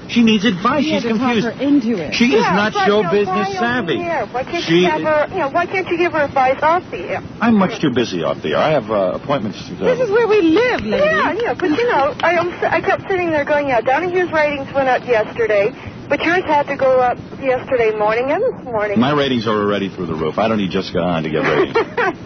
She needs advice. She's confused. Talk her into it. She is not show business savvy. Why can't you have her? Why can't you give her advice off the air? I'm much too busy off the air. I have appointments. This is where we live, lady. Yeah, but I kept sitting there going, Donahue's ratings went up yesterday, but yours had to go up yesterday morning and this morning. My ratings are already through the roof. I don't need Jessica Hahn to get ratings.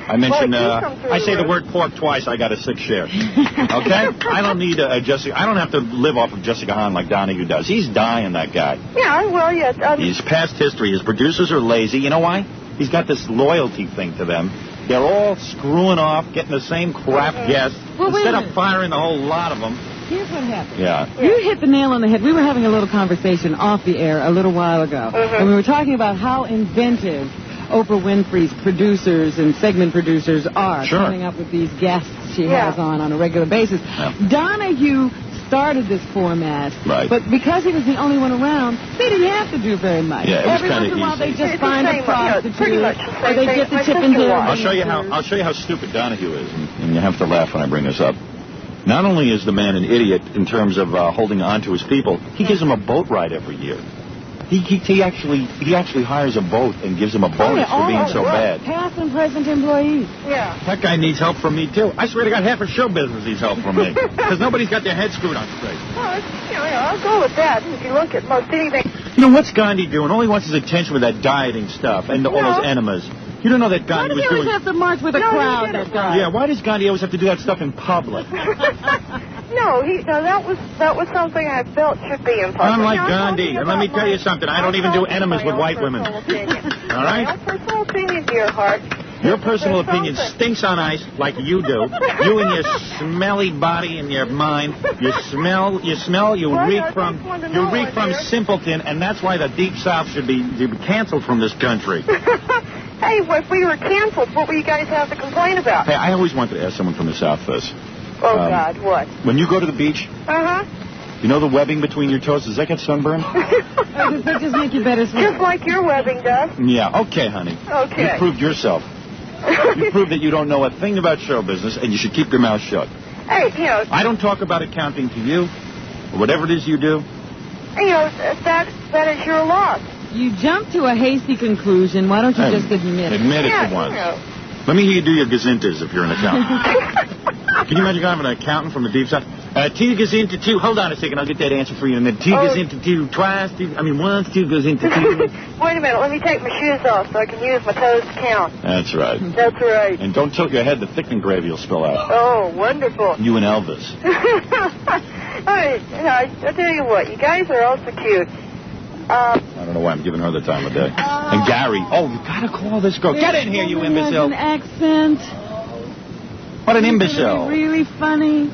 I mentioned, I say the word pork twice, I got a 6 share. Okay? I don't need Jessica. I don't have to live off of Jessica Hahn like Donahue does. He's dying, that guy. Yeah, well, yes. His past history. His producers are lazy. You know why? He's got this loyalty thing to them. They're all screwing off, getting the same crap guests. Instead of firing the whole lot of them. Here's what happened. Yeah. You hit the nail on the head. We were having a little conversation off the air a little while ago. And we were talking about how inventive Oprah Winfrey's producers and segment producers are coming up with these guests she has on a regular basis. Yeah. Donahue started this format, but because he was the only one around, they didn't have to do very much. Yeah, every once in a while they just find a prostitute, or they get the chip and dale. I'll show you how stupid Donahue is, and you have to laugh when I bring this up. Not only is the man an idiot in terms of holding on to his people, he gives them a boat ride every year. He actually hires a boat and gives them a bonus for being so bad. Past and present employees. Yeah. That guy needs help from me, too. I swear to God, half of show business needs help from me. Because nobody's got their head screwed on straight. Well, I'll go with that. If you look at most anything. You know, what's Gandhi doing? All he wants is attention with that dieting stuff and all those enemas. You don't know that Gandhi was doing... Why does he always have to march with a crowd, that guy? Yeah, why does Gandhi always have to do that stuff in public? No, that was something I felt should be in public. Unlike Now, Gandhi, and let me tell you something, I don't even do enemas with white women. All right? My own personal opinion, dear heart. Your personal opinion stinks on ice like you do. You and your smelly body and your mind. You reek from simpleton, and that's why the Deep South should be canceled from this country. Hey, if we were canceled, what would you guys have to complain about? Hey, I always wanted to ask someone from the South this. Oh, God, what? When you go to the beach, you know the webbing between your toes? Does that get sunburned? Does that just make you better swim? Just like your webbing does. Yeah, okay, honey. Okay. You proved yourself. You proved that you don't know a thing about show business, and you should keep your mouth shut. Hey, I don't talk about accounting to you, or whatever it is you do. That is your loss. You jump to a hasty conclusion. Why don't you just admit it? Admit it for once. Let me hear you do your gazintas if you're an accountant. Can you imagine having an accountant from the Deep South? Two goes into two. Hold on a second. I'll get that answer for you. And then two goes into two twice. Once, two goes into two. Wait a minute. Let me take my shoes off so I can use my toes to count. That's right. That's right. And don't tilt your head. The thickening gravy will spill out. Oh, wonderful. You and Elvis. All right. I'll tell you what. You guys are all so cute. I don't know why I'm giving her the time of day. And Gary. Oh, you got to call this girl. Get in here, you imbecile. Has an accent. What an imbecile. Really funny.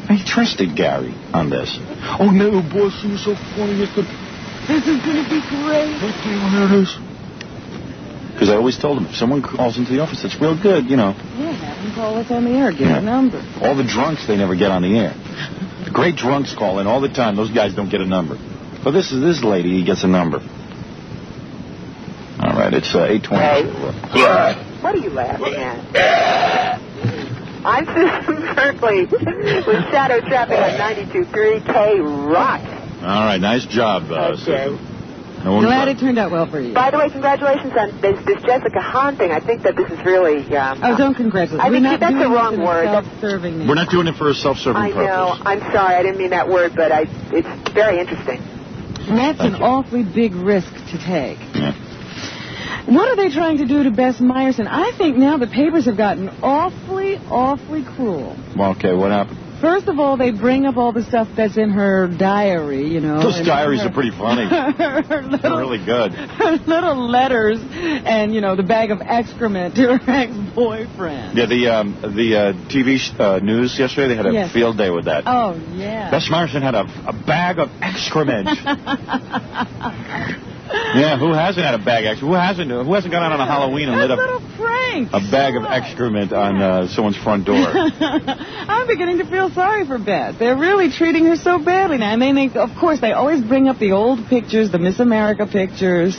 I trusted Gary on this. Oh, no, boss, you're so funny. This is going to be great. Okay, well, here it is. Because I always told him, if someone calls into the office, it's real good, Yeah, have them call us on the air. Get a number. All the drunks, they never get on the air. The great drunks call in all the time. Those guys don't get a number. But this lady, he gets a number. All right, it's 8:20. What are you laughing at? I'm Susan Berkeley with Shadow Traffic on 92.3 K-Rock. All right, nice job, Susan. Glad it turned out well for you. By the way, congratulations on this Jessica Hahn thing. I think that this is really... don't congratulate. I think that's the wrong word. Self-serving. We're not doing it for a self-serving purpose. I know. I'm sorry. I didn't mean that word, but it's very interesting. And that's an awfully big risk to take. Yeah. What are they trying to do to Bess Meyerson? I think now the papers have gotten awfully cruel. Well, okay, what happened? First of all, they bring up all the stuff that's in her diary, Those diaries are pretty funny. They're really good. Her little letters and, the bag of excrement to her ex-boyfriend. Yeah, the TV news yesterday, they had a field day with that. Oh, yeah. Bess Meyerson had a bag of excrement. Yeah, who hasn't had a bag of excrement? Who hasn't gone out on a Halloween and lit up a bag of excrement on someone's front door? I'm beginning to feel sorry for Beth. They're really treating her so badly now. And of course, they always bring up the old pictures, the Miss America pictures,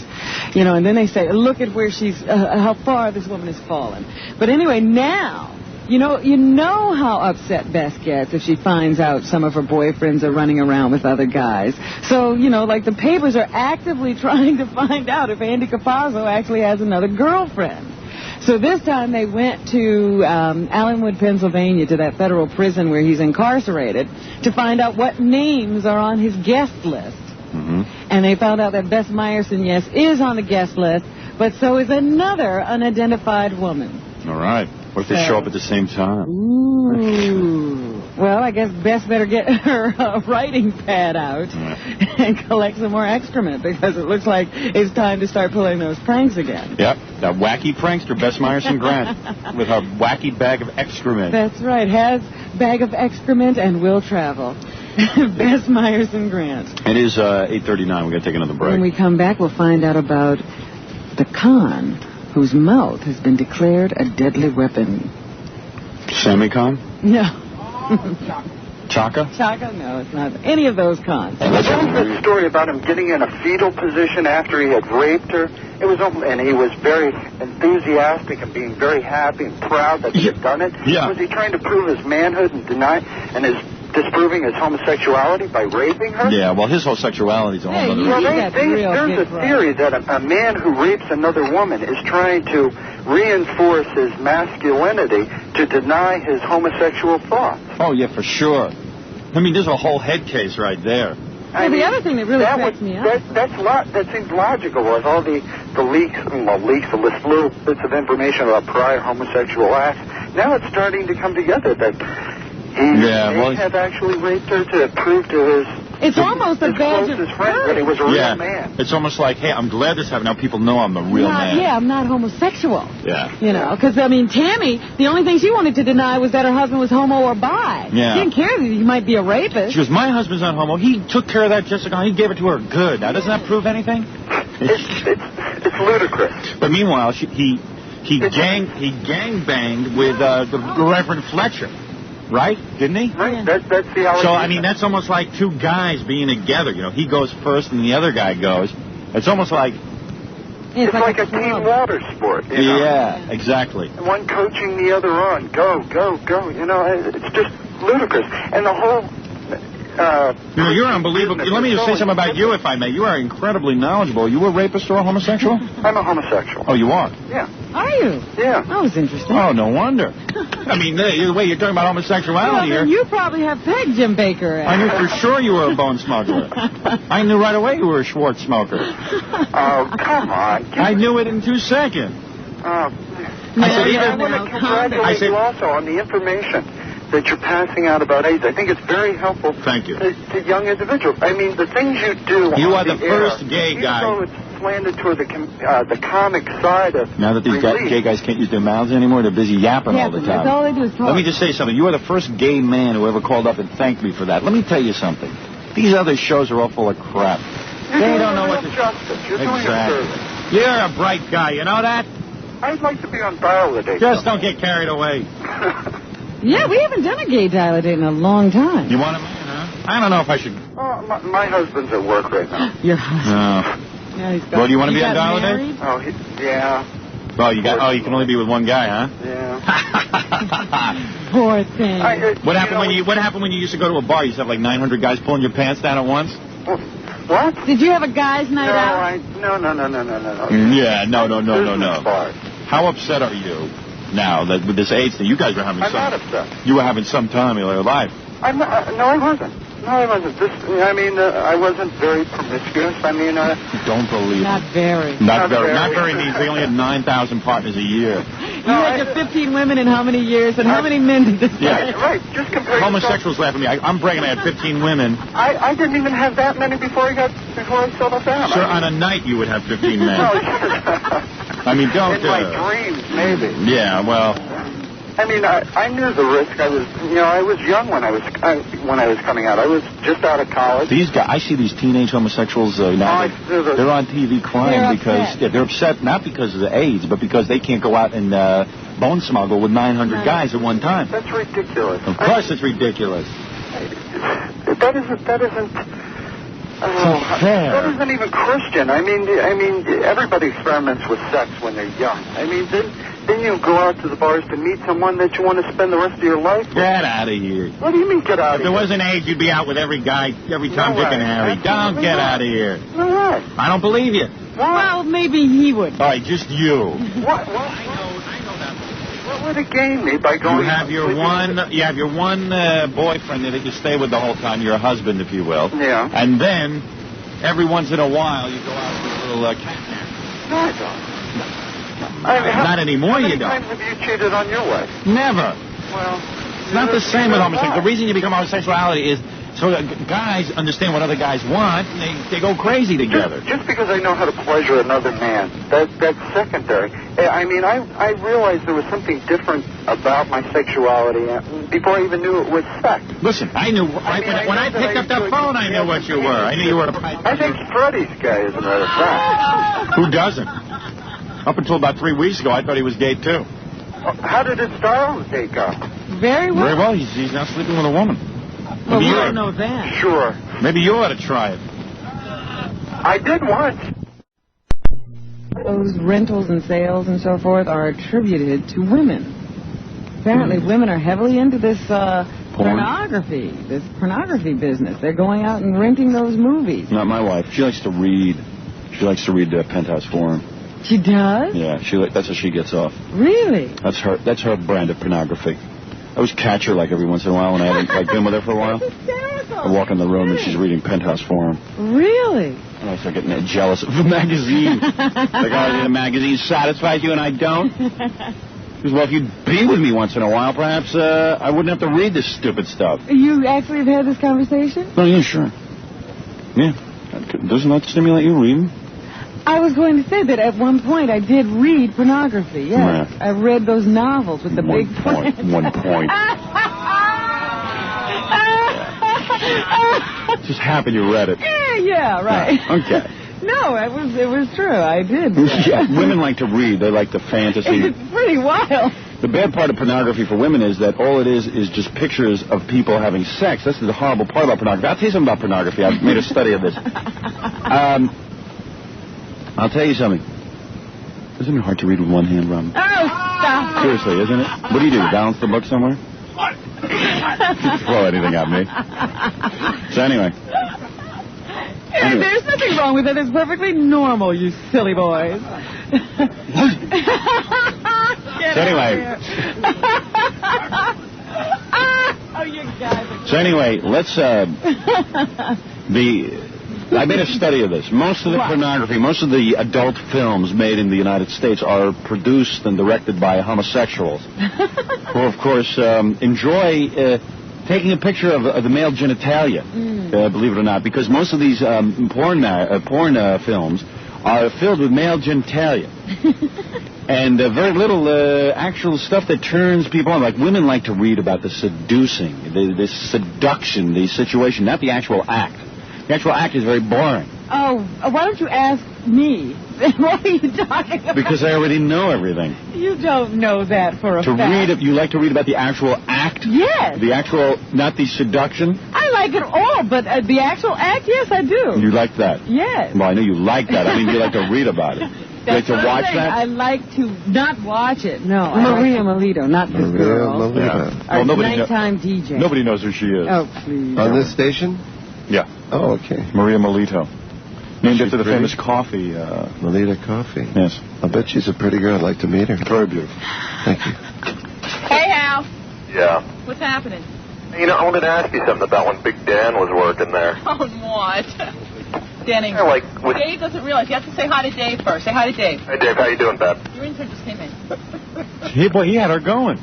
and then they say, look at where how far this woman has fallen. But anyway, now... You know how upset Bess gets if she finds out some of her boyfriends are running around with other guys. So, the papers are actively trying to find out if Andy Capazzo actually has another girlfriend. So this time they went to Allenwood, Pennsylvania, to that federal prison where he's incarcerated, to find out what names are on his guest list. Mm-hmm. And they found out that Bess Meyerson, yes, is on the guest list, but so is another unidentified woman. All right. What if they show up at the same time? Ooh. Well, I guess Bess better get her writing pad out and collect some more excrement, because it looks like it's time to start pulling those pranks again. Yep, that wacky prankster, Bess Meyerson Grant, with her wacky bag of excrement. That's right. Has bag of excrement and will travel. Bess Meyerson Grant. It is 8:39. We're going to take another break. When we come back, we'll find out about the con whose mouth has been declared a deadly weapon. Sammy-Con? No. Chaka? Chaka? No, it's not. Any of those cons. There's a story about him getting in a fetal position after he had raped her. It was, and he was very enthusiastic and being very happy and proud that he had done it. Yeah. Was he trying to prove his manhood and disproving his homosexuality by raping her? Yeah, well, his homosexuality is a whole other issue. There's a theory that a man who rapes another woman is trying to reinforce his masculinity to deny his homosexual thoughts. Oh, yeah, for sure. I mean, there's a whole head case right there. The other thing that really cracks me up... That seems logical, with all the little bits of information about prior homosexual acts. Now it's starting to come together that He may have actually raped her to prove to his almost a badge of friend that he was a real man. It's almost like, hey, I'm glad this happened. Now people know I'm a real man. Yeah, I'm not homosexual. Yeah. You know, because, I mean, Tammy, the only thing she wanted to deny was that her husband was homo or bi. Yeah. She didn't care that he might be a rapist. She goes, my husband's not homo. He took care of that Jessica. He gave it to her good. Now, doesn't that prove anything? It's ludicrous. But meanwhile, he gang banged with the Reverend Fletcher. Right? Didn't he? Right. That's the allegation. So, I mean, that's almost like two guys being together. You know, he goes first and the other guy goes. It's almost like... It's like a team water sport. You know? Yeah, exactly. One coaching the other on. Go, go, go. You know, it's just ludicrous. And the whole... you know, you're unbelievable. Let me just say something about you, if I may. You are incredibly knowledgeable. You a rapist or a homosexual? I'm a homosexual. Oh, you are? Yeah. Are you? Yeah. That was interesting. Oh, no wonder. I mean, the way you're talking about homosexuality here. You probably have pegged Jim Baker. I knew for sure you were a bone smuggler. I knew right away you were a Schwartz smoker. Oh, come on. I knew it in 2 seconds. I want to congratulate you also on the information that you're passing out about AIDS. I think it's very helpful. Thank you. To young individuals. I mean, the things you do. You are the air, first gay guy. Even though it's slanted toward the comic side of now that these gay guys can't use their mouths anymore, they're busy yapping all the time. That's all they do is talk. Let me just say something. You are the first gay man who ever called up and thanked me for that. Let me tell you something. These other shows are all full of crap. They don't know what to... Justice. You're doing a service. You're a bright guy. You know that? I'd like to be on Dial-A-Date. Just don't get carried away. Yeah, we haven't done a gay Dial-A-Date in a long time. You want a man, huh? I don't know if I should... Oh, my husband's at work right now. Your husband. No. Yeah, Well, do you want to be on Dial-A-Date? Oh, yeah. Well, you can only be with one guy, huh? Yeah. Poor thing. What happened when you used to go to a bar? You used to have like 900 guys pulling your pants down at once? What? Did you have a guys' night out? No. Yeah, no. Bars. How upset are you now that with this AIDS thing? You guys were having I'm not upset. You were having some time in your life. I'm not, no, I wasn't. I wasn't very promiscuous. Don't believe Not very. Not very means they only had 9,000 partners a year. You had your 15 women in how many years, and how many men did this Yeah. Right, just compare homosexuals laugh at me. I'm bragging I had 15 women. I didn't even have that many before I settled down. Sure, on a night you would have 15 men. I mean, don't... In my dreams, maybe. Yeah, well... I mean, I knew the risk. I was young when I was coming out. I was just out of college. These guys, I see these teenage homosexuals now. They're on TV crying because they're upset not because of the AIDS, but because they can't go out and bone smuggle with 900 guys at one time. That's ridiculous. Of course, it's ridiculous. That isn't. That isn't even Christian. I mean, everybody experiments with sex when they're young. I mean, then you go out to the bars to meet someone that you want to spend the rest of your life with. Get out of here. What do you mean, get out of here? If there wasn't AIDS, you'd be out with every guy, every Tom, Dick, and Harry. Don't get out of here. Why? I don't believe you. Well, maybe he would. All right, just you. What? I know that. What would it gain me by going... You have your one boyfriend that you stay with the whole time, your husband, if you will. Yeah. And then, every once in a while, you go out with a little cat. No, I don't. Not anymore, you don't. How many times have you cheated on your wife? Never. Well... It's not the same with homosexuality. The reason you become homosexuality is so that guys understand what other guys want, and they go crazy together. Just because I know how to pleasure another man, that's secondary. I mean, I realized there was something different about my sexuality before I even knew it was sex. Listen, I knew when I picked up the phone, I knew what you were. I knew you were a... I think Freddie's gay, as a matter of fact. Who doesn't? Up until about 3 weeks ago, I thought he was gay, too. How did it start with gay guy? Very well. Very well. He's now sleeping with a woman. Well, we don't know that. Sure. Maybe you ought to try it. I did once. Those rentals and sales and so forth are attributed to women. Apparently, women are heavily into this pornography business. They're going out and renting those movies. Not my wife. She likes to read. She likes to read Penthouse Forum. She does? Yeah, that's how she gets off. Really? That's her brand of pornography. I always catch her like every once in a while when I haven't been with her for a while. I walk in the room and she's reading Penthouse Forum. Really? And I start getting jealous of the magazine. Like, the magazine satisfies you and I don't. Because, well, if you'd be with me once in a while, perhaps I wouldn't have to read this stupid stuff. You actually have had this conversation? Oh, yeah, sure. Yeah. Doesn't that stimulate you, reading? I was going to say that at one point I did read pornography, yes. Yeah. I read those novels with the big print. 1 point. Just happy you read it. Yeah, right. Okay. No, it was true. I did. Yeah, women like to read. They like the fantasy. It's pretty wild. The bad part of pornography for women is that all it is just pictures of people having sex. That's the horrible part about pornography. I'll tell you something about pornography. I've made a study of this. I'll tell you something. Isn't it hard to read with one hand, Robin? Oh, stop. Seriously, isn't it? What do you do? Balance the book somewhere? Throw anything at me. So anyway. Hey, there's nothing wrong with it. It's perfectly normal, you silly boys. So anyway. Oh, you guys. So anyway, let's I made a study of this. Most of the pornography, most of the adult films made in the United States are produced and directed by homosexuals, who, of course, enjoy taking a picture of the male genitalia, believe it or not, because most of these porn films are filled with male genitalia. And very little actual stuff that turns people on. Like, women like to read about the seducing, the seduction, the situation, not the actual act. The actual act is very boring. Oh, why don't you ask me? What are you talking about? Because I already know everything. You don't know that for a fact. You like to read about the actual act? Yes. The actual, not the seduction? I like it all, but the actual act, yes, I do. You like that? Yes. Well, I know you like that. I mean, you like to read about it. You like to watch that? I like to not watch it. No, Maria Melito, not this girl. Yeah. Our nighttime DJ. Nobody knows who she is. Oh, please. On this station? Yeah. Oh, okay. Maria Melito. Named after the famous coffee. Melita Coffee? Yes. I bet she's a pretty girl. I'd like to meet her. Very beautiful. Thank you. Hey, Hal. Yeah. What's happening? You know, I wanted to ask you something about when Big Dan was working there. Oh, what? Danny. Yeah, like with... Dave doesn't realize. You have to say hi to Dave first. Say hi to Dave. Hey, Dave, how you doing, Beb? Your intern just came in. He had her going.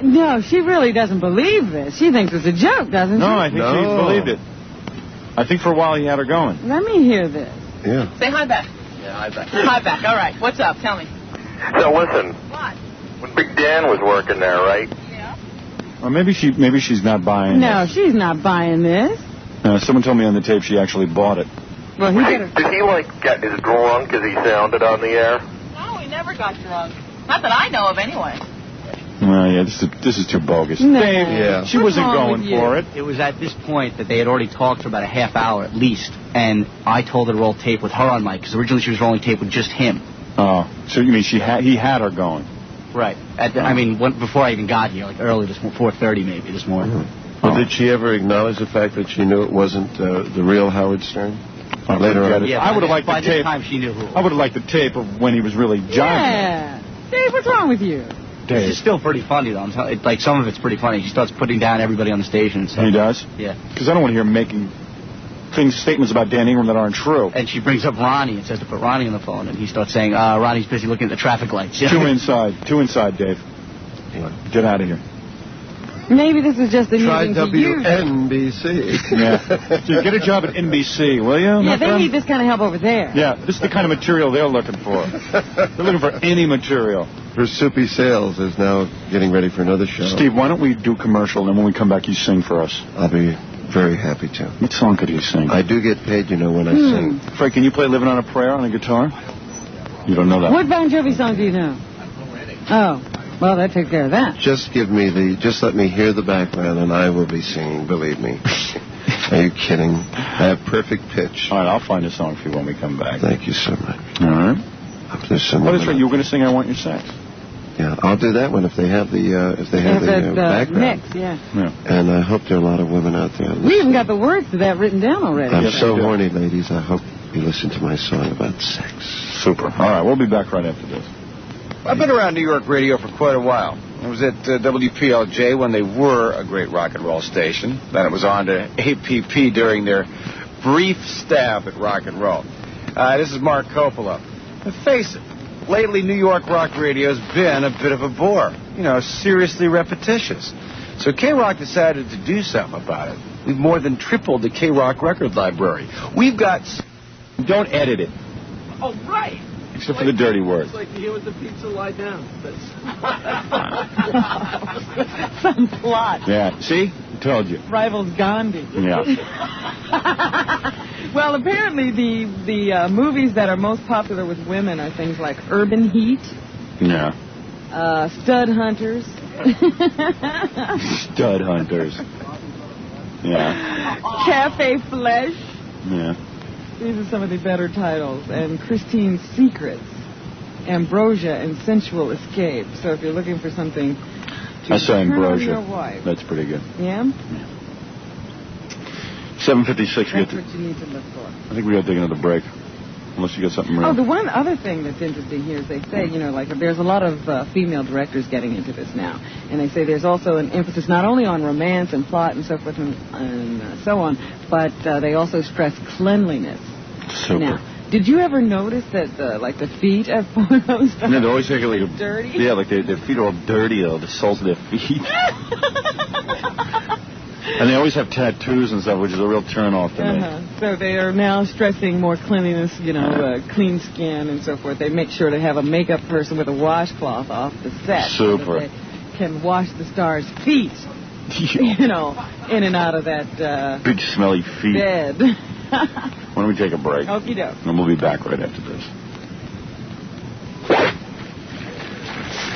No, she really doesn't believe this. She thinks it's a joke, doesn't she? No, I think she believed it. I think for a while he had her going. Let me hear this. Yeah. Say hi back. Yeah, hi back. Hi back. All right. What's up? Tell me. So, listen. What? When Big Dan was working there, right? Yeah. Or maybe she's not buying No, it. she's not buying this. Someone told me on the tape she actually bought it. Well, Did he, like, get his drunk because he sounded on the air? No, he never got drunk. Not that I know of, anyway. Well, yeah, this is too bogus. No. Dave, she What's wasn't wrong going with you? for it. It was at this point that they had already talked for about a half hour at least, and I told her to roll tape with her on mic, because originally she was rolling tape with just him. Oh, so you mean he had her going? Right. Before I even got here, like early this morning, 4:30 maybe this morning. Well, did she ever acknowledge the fact that she knew it wasn't the real Howard Stern? Later on? Yeah, I would have liked the by tape. this time she knew who. I would have liked the tape of when he was really jiving. Yeah. Dave, what's wrong with you? Dave. It's still pretty funny, though. Like, some of it's pretty funny. He starts putting down everybody on the station. So. He does? Yeah. Because I don't want to hear him making statements about Dan Ingram that aren't true. And she brings up Ronnie and says to put Ronnie on the phone, and he starts saying, Ronnie's busy looking at the traffic lights. Two inside, Dave. Get out of here. Maybe this is just a Try meeting for you. WNBC. Yeah. So get a job at NBC, will you? Yeah, they need this kind of help over there. Yeah, this is the kind of material they're looking for. They're looking for any material. Her Soupy Sales is now getting ready for another show. Steve, why don't we do commercial, and when we come back, you sing for us? I'll be very happy to. What song could you sing? I do get paid, when I sing. Fred, can you play Living on a Prayer on a guitar? You don't know that. What Bon Jovi song do you know? Oh, well, that takes care of that. Just let me hear the background and I will be singing, believe me. Are you kidding? I have perfect pitch. All right, I'll find a song for you when we come back. Thank you so much. All right. There's some What is right? You were going to sing I Want Your Sex. Yeah, I'll do that one if they have the background. Mix, yeah. And I hope there are a lot of women out there. We even got the words to that written down already. I'm so horny, ladies. I hope you listen to my song about sex. Super. All right, we'll be back right after this. I've been around New York radio for quite a while. I was at WPLJ when they were a great rock and roll station. Then it was on to APP during their brief stab at rock and roll. This is Mark Coppola. And face it, lately New York rock radio's been a bit of a bore. You know, seriously repetitious. So K-Rock decided to do something about it. We've more than tripled the K-Rock record library. We've got... Don't edit it. Oh, right. Except for the dirty words. It's like to hear what the pizza lie down. Some plot. Yeah, see? I told you. Rivals Gandhi. Yeah. Well, apparently the movies that are most popular with women are things like Urban Heat. Yeah. Stud Hunters. Stud Hunters. Yeah. Cafe Flesh. Yeah. These are some of the better titles. And Christine's Secrets. Ambrosia and Sensual Escape. So if you're looking for something to I saw turn on Ambrosia. your wife. That's pretty good. Yeah? 7:56. That's what you need to look for. I think we got to take another break. Unless you got something real. Oh, the one other thing that's interesting here is they say, you know, like there's a lot of female directors getting into this now. And they say there's also an emphasis not only on romance and plot and so forth and so on, but they also stress cleanliness. Super. Now, did you ever notice that, like, the feet of porno stars they're always like dirty? Yeah, like their feet are all dirty, though, the soles of their feet. And they always have tattoos and stuff, which is a real turn-off to me. So they are now stressing more cleanliness, you know, clean skin and so forth. They make sure to have a makeup person with a washcloth off the set. Super. So that they can wash the stars' feet, you know, in and out of that big smelly feet. bed. Why don't we take a break? Okie doke. And we'll be back right after this.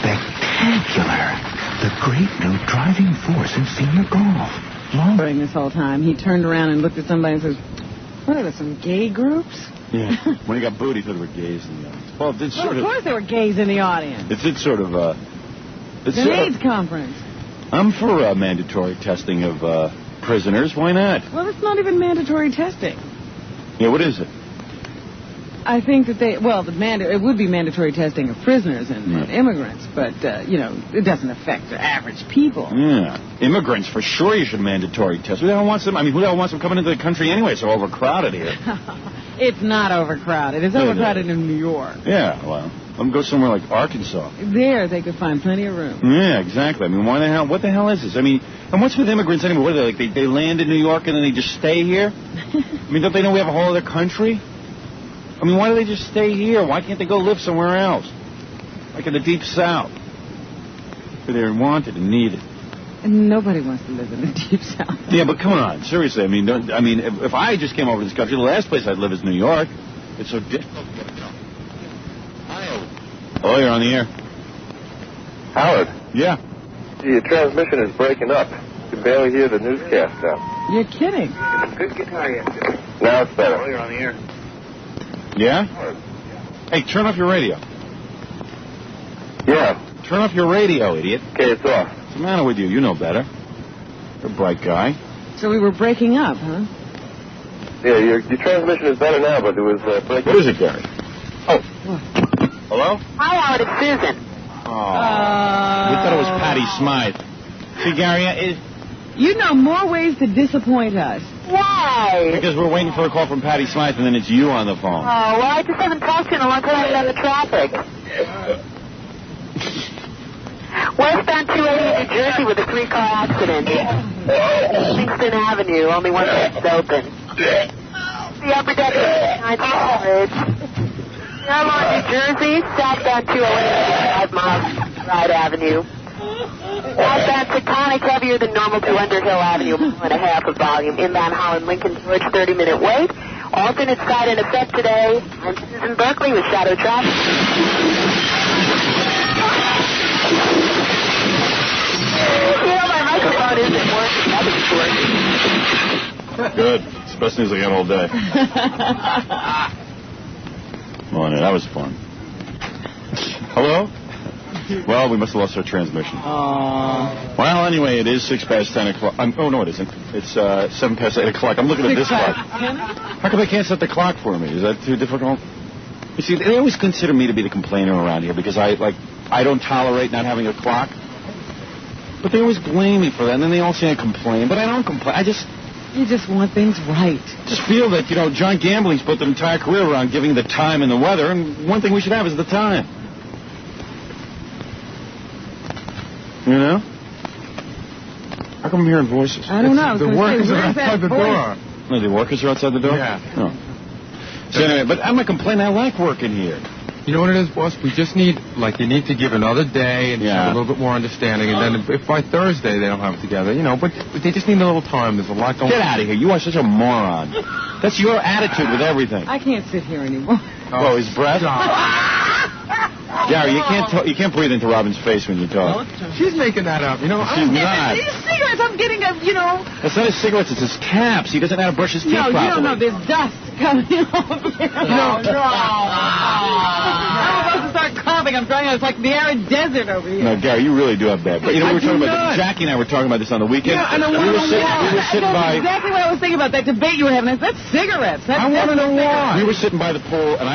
Spectacular. The great new driving force in senior golf. During this whole time, he turned around and looked at somebody and says, what are there, some gay groups? Yeah. When he got booed, he thought there were gays in the audience. Well, it's sort of course there were gays in the audience. It's sort of... It's an AIDS conference. I'm for mandatory testing of prisoners. Why not? Well, it's not even mandatory testing. Yeah, what is it? I think that it would be mandatory testing of prisoners and immigrants, but, you know, it doesn't affect the average people. Yeah. Immigrants, for sure you should mandatory test. Who the hell wants them? I mean, who the hell wants them coming into the country anyway? It's so overcrowded here. It's not overcrowded. It's overcrowded in New York. Yeah, well, let them go somewhere like Arkansas. There, they could find plenty of room. Yeah, exactly. I mean, what the hell is this? I mean, and what's with immigrants anyway? What are they, like, they land in New York and then they just stay here? I mean, don't they know we have a whole other country? I mean, why do they just stay here? Why can't they go live somewhere else? Like in the Deep South. Where they're wanted and needed. And nobody wants to live in the Deep South. Yeah, but come on. Seriously, I mean, if I just came over to this country, the last place I'd live is New York. It's so difficult to get it done. Hello, you're on the air. Howard. Yeah. Your transmission is breaking up. You can barely hear the newscast now. You're kidding. Good guitar, yes. Now it's better. Oh, you're on the air. Yeah? Hey, turn off your radio. Yeah. Turn off your radio, idiot. Okay, it's off. What's the matter with you? You know better. You're a bright guy. So we were breaking up, huh? Yeah, your transmission is better now, but it was breaking. What is it, Gary? Oh. What? Hello? Hi, Howard. It's Susan. Oh. We thought it was Patty Smythe. See, Gary, you know more ways to disappoint us. Why? Because we're waiting for a call from Patty Smythe, and then it's you on the phone. Oh, well, I just haven't talked to you in a long time. I've been in the traffic. Westbound 280 in New Jersey with a 3-car accident. Kingston Avenue, only one place is open. The upper deck of the 9th Bridge. Airline, New Jersey, southbound 208 5 miles, Ride Avenue. Southbound Taconic, heavier than normal to Underhill Avenue, 1.5 of volume. Inbound Holland, Lincoln, George, 30-minute wait. Alternate side in effect today. I'm Susan Berkeley with Shadow Traffic. You know, my microphone isn't working. That is working. Good. It's the best news I got all day. Well, that was fun. Hello? Well, we must have lost our transmission. Well, anyway, it is 10:06. Oh, no, it isn't. It's 8:07. I'm looking at this clock. How come they can't set the clock for me? Is that too difficult? You see, they always consider me to be the complainer around here because I don't tolerate not having a clock. But they always blame me for that, and then they all say I complain. But I don't complain. You just want things right. Just feel that, John Gambling's put their entire career around giving the time and the weather, and one thing we should have is the time. You know? How come I'm hearing voices? I don't know. The workers are outside the door. No, the workers are outside the door? Yeah. Oh. So anyway, but I'm not complaining. I like working here. You know what it is, boss? We just need, you need to give another day and have a little bit more understanding. And then if by Thursday they don't have it together, but they just need a little time. There's a lot going on. Get out of here. You are such a moron. That's your attitude with everything. I can't sit here anymore. Oh, his breath? Gary, you can't breathe into Robin's face when you talk. She's making that up, She's not. These cigarettes, I'm getting a, That's not his cigarettes, it's his caps. He doesn't know how to brush his teeth properly. No, you don't know. There's dust coming off here. I'm about to start coughing. I'm trying. It's like the arid desert over here. No, Gary, you really do have bad breath. We were talking about this. Jackie and I were talking about this on the weekend. Yeah, I know. We were sitting by... exactly what I was thinking about, that debate you were having. That's cigarettes. I want to know why. We were sitting by the pool, and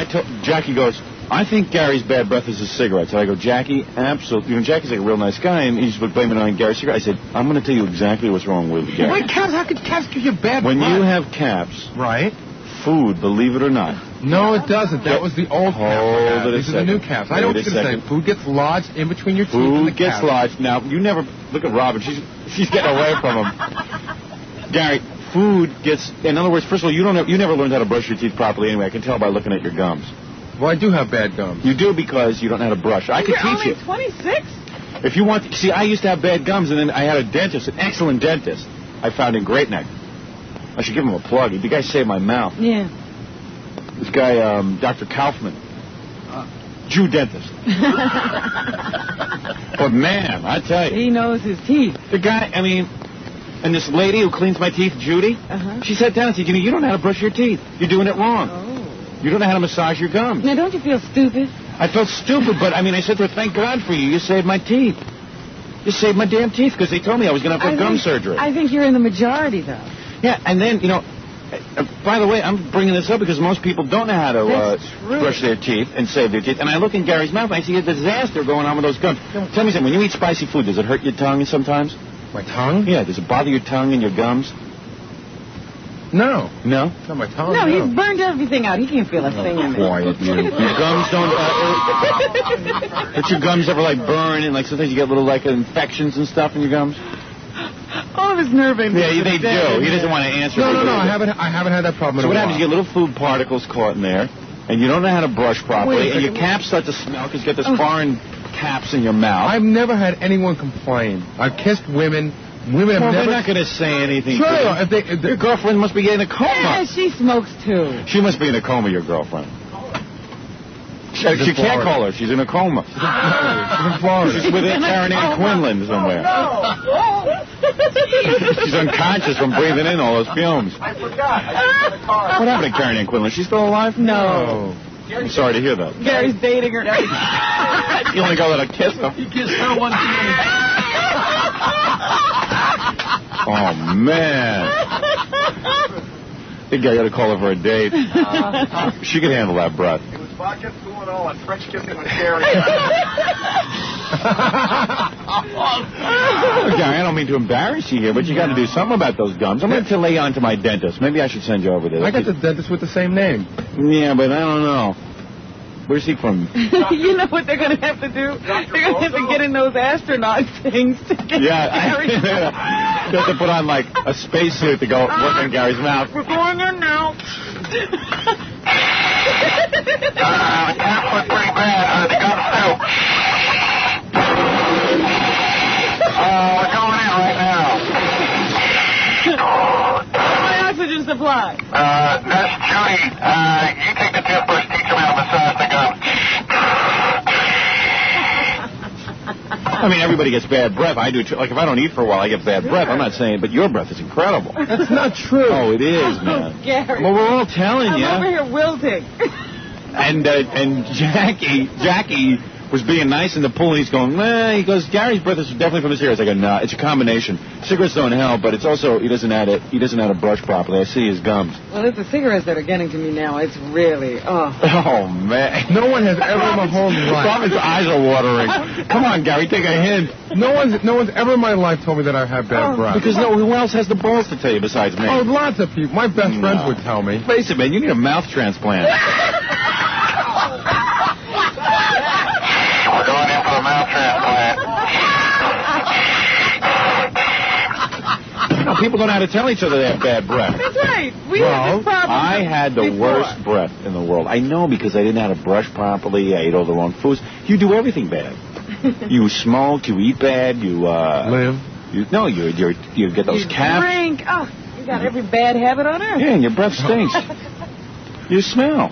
Jackie goes, I think Gary's bad breath is his cigarettes. And I go, Jackie, absolutely. Jackie's like a real nice guy, and he's blaming it on Gary's cigarettes. I said, I'm going to tell you exactly what's wrong with Gary. Wait, caps? How could caps give you bad breath? When you have caps, right? Food, believe it or not. No, it doesn't. That was the old caps. These are the new caps. I know what you're going to say. Food gets lodged in between your teeth and the Food gets lodged. Now, you never... Look at Robin. She's getting away from him. Gary, food gets... In other words, first of all, you never learned how to brush your teeth properly anyway. I can tell by looking at your gums. Well, I do have bad gums. You do because you don't know how to brush. I could teach you. You're only 26? If you want... See, I used to have bad gums, and then I had a dentist, an excellent dentist, I found in Great Neck. I should give him a plug. The guy saved my mouth. Yeah. This guy, Dr. Kaufman, Jew dentist. But man, I tell you. He knows his teeth. The guy, and this lady who cleans my teeth, Judy, she sat down and said, you don't know how to brush your teeth. You're doing it wrong. You don't know how to massage your gums. Now, don't you feel stupid? I felt stupid, but I said to her, thank God for you. You saved my teeth. You saved my damn teeth because they told me I was going to have gum surgery. I think you're in the majority, though. Yeah, and then, by the way, I'm bringing this up because most people don't know how to brush their teeth and save their teeth. And I look in Gary's mouth and I see a disaster going on with those gums. Tell me something. When you eat spicy food, does it hurt your tongue sometimes? My tongue? Yeah, does it bother your tongue and your gums? No. No? Not my tongue. No, he's burned everything out. He can't feel a thing in there. Quiet, you. Your gums don't... But your gums ever, burn and, sometimes you get little, infections and stuff in your gums? All of his nerve endings. Yeah, they do. He doesn't want to answer. No, I haven't had that problem in a while. So what happens, you get little food particles caught in there, and you don't know how to brush properly, and your caps start to smell because you get this foreign caps in your mouth. I've never had anyone complain. I've kissed women. Women have never... They're not going to say anything. Sure they are. Your girlfriend must be in a coma. Yeah, she smokes, too. She must be in a coma, your girlfriend. She can't call her. She's in a coma. She's in Florida. She's with Karen Ann Quinlan somewhere. She's unconscious from breathing in all those fumes. I forgot. What happened to Karen Ann Quinlan? She's still alive? No. I'm sorry to hear that. Gary's dating her. You only go let her kiss him. He kissed her one time. Oh, man. I think I got to call her for a date. She can handle that breath. It was vodka, Tuinol, and French kissing with Gary. Gary, I don't mean to embarrass you here, but you got to do something about those gums. I'm going to lay on to my dentist. Maybe I should send you over there. I got the dentist with the same name. Yeah, but I don't know. Where's he from? You know what they're going to have to do? They're going to have to get in those astronaut things to get Gary. They have to put on, a spacesuit to go work in Gary's mouth. We're going in now. The caps look pretty bad. The gums too. We're going in right now. My oxygen supply. That's Judy. You take the toothbrush, teach him how to massage the gums. Everybody gets bad breath. I do too. If I don't eat for a while, I get bad breath. I'm not saying, but your breath is incredible. That's not true. Oh, it is, man. Gary. Well, we're all telling you. I'm over here wilting. And Jackie was being nice in the pool, and he's going, he goes, Gary's breath is definitely from the cigarettes. I go, no, it's a combination. Cigarettes don't help, but it's also, he doesn't know how to brush properly. I see his gums. Well, it's the cigarettes that are getting to me now. It's really, Oh, man. No one has ever in my whole life. Robin's eyes are watering. Come on, Gary, take a hint. No one's ever in my life told me that I have bad breath. Because who else has the balls to tell you besides me? Oh, lots of people. My best friends would tell me. Face it, man, you need a mouth transplant. We're going in for a mouth transplant. You know, people don't know how to tell each other they have bad breath. That's right. We had this problem. I had the worst breath in the world. I know because I didn't know how to brush properly. I ate all the wrong foods. You do everything bad. You smoke. You eat bad. You live. You get those calves. Drink. Oh, you got every bad habit on earth. Yeah, and your breath stinks. You smell.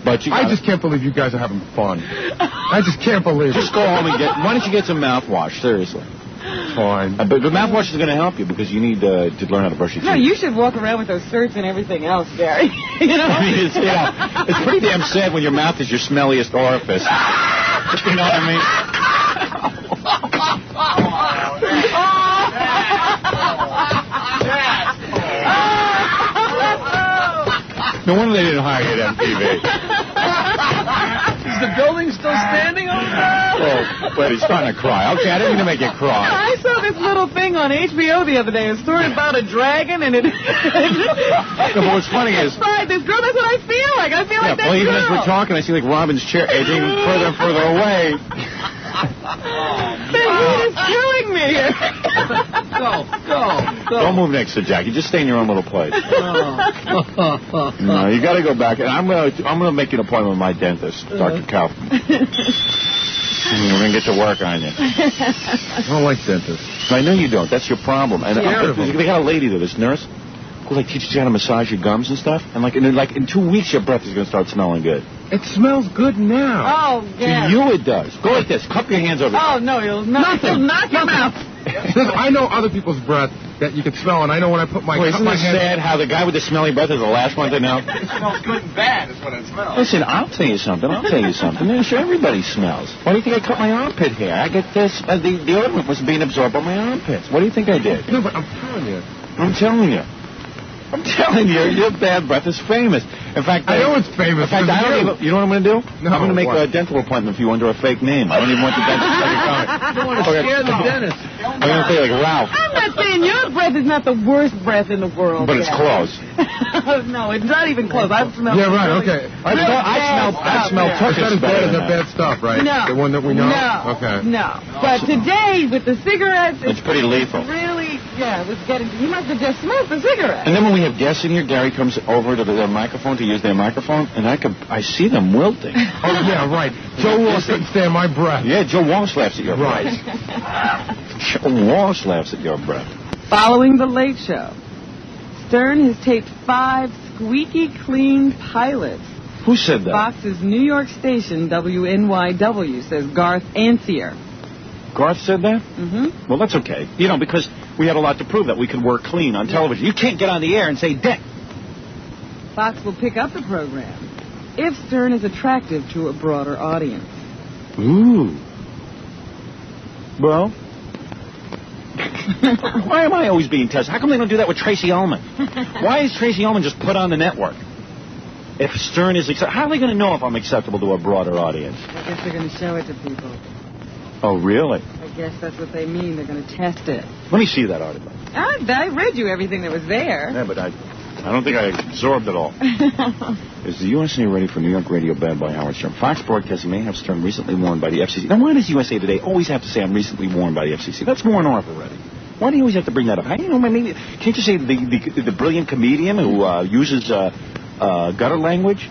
But I just can't believe you guys are having fun. I just can't believe it. Just go home and why don't you get some mouthwash? Seriously. Fine. But the mouthwash is going to help you because you need to learn how to brush your teeth. No, you should walk around with those certs and everything else, Gary. You know? I mean, it's pretty damn sad when your mouth is your smelliest orifice. You know what I mean? No wonder they didn't hire you at MTV. Is the building still standing over there? Oh, but he's starting to cry. Okay, I didn't mean to make you cry. I saw this little thing on HBO the other day. It's sort of about a dragon, and it... No, but what's funny is... Right, this girl, that's what I feel like. I feel like that even girl. as we're talking, I see like Robin's chair edging further and further away. The heat is killing me. Go. Don't move next to Jackie. Just stay in your own little place. No, you got to go back. And I'm gonna make you an appointment with my dentist, Dr. Kaufman. We're gonna get to work on you. I don't like dentists. I know you don't. That's your problem. And Scared of them. they got a lady there, this nurse, who like teaches you how to massage your gums and stuff. And in 2 weeks, your breath is gonna start smelling good. It smells good now. Oh, yeah. To you, it does. Go like this. Cup your hands over. Oh, no, you'll knock your mouth. I know other people's breath that you can smell, and I know when I put my Isn't it sad how the guy with the smelly breath is the last one to know? It smells good and bad is what it smells. Listen, I'll tell you something. Yeah, sure, everybody smells. Why do you think I cut my armpit hair? I get this. The ointment was being absorbed by my armpits. What do you think I did? No, but I'm telling you. I'm telling you, your bad breath is famous. In fact, I know it's famous. In fact, you know what I'm going to do? No, I'm going to make a dental appointment for you under a fake name. I don't even want the dentist to come. You don't want to scare the dentist. I'm going to say like Ralph. I'm not saying your breath is not the worst breath in the world. But it's close. No, it's not even close. I've smelled. Yeah, right. Okay. I smell Turkish That's as bad as better the bad stuff, right? No. The one that we know. No. Okay. No. But today with the cigarettes, It's pretty lethal. Really, it was getting. You must have just smoked the cigarette. And then when we have guests in here, Gary comes over to their microphone to use their microphone, and I see them wilting. Oh, yeah, right. Joe Walsh couldn't stand my breath. Yeah, Joe Walsh laughs at your breath. Right. Joe Walsh laughs at your breath. Following The Late Show, Stern has taped 5 squeaky clean pilots. Who said that? Fox's New York station, WNYW, says Garth Ancier. Garth said that? Mm-hmm. Well, that's okay. You know, because we had a lot to prove that we could work clean on television. You can't get on the air and say, Dick. Fox will pick up the program if Stern is attractive to a broader audience. Ooh. Well, why am I always being tested? How come they don't do that with Tracy Ullman? Why is Tracy Ullman just put on the network? If Stern is acceptable, how are they going to know if I'm acceptable to a broader audience? I guess they're going to show it to people. Oh, really? I guess that's what they mean. They're going to test it. Let me see that article. I read you everything that was there. Yeah, but I don't think I absorbed it all. Is the USA ready for New York radio banned by Howard Stern? Fox Broadcasting may have Stern recently warned by the FCC. Now, why does USA Today always have to say I'm recently warned by the FCC? That's more than off already. Why do you always have to bring that up? Maybe can't you say the brilliant comedian who uses gutter language?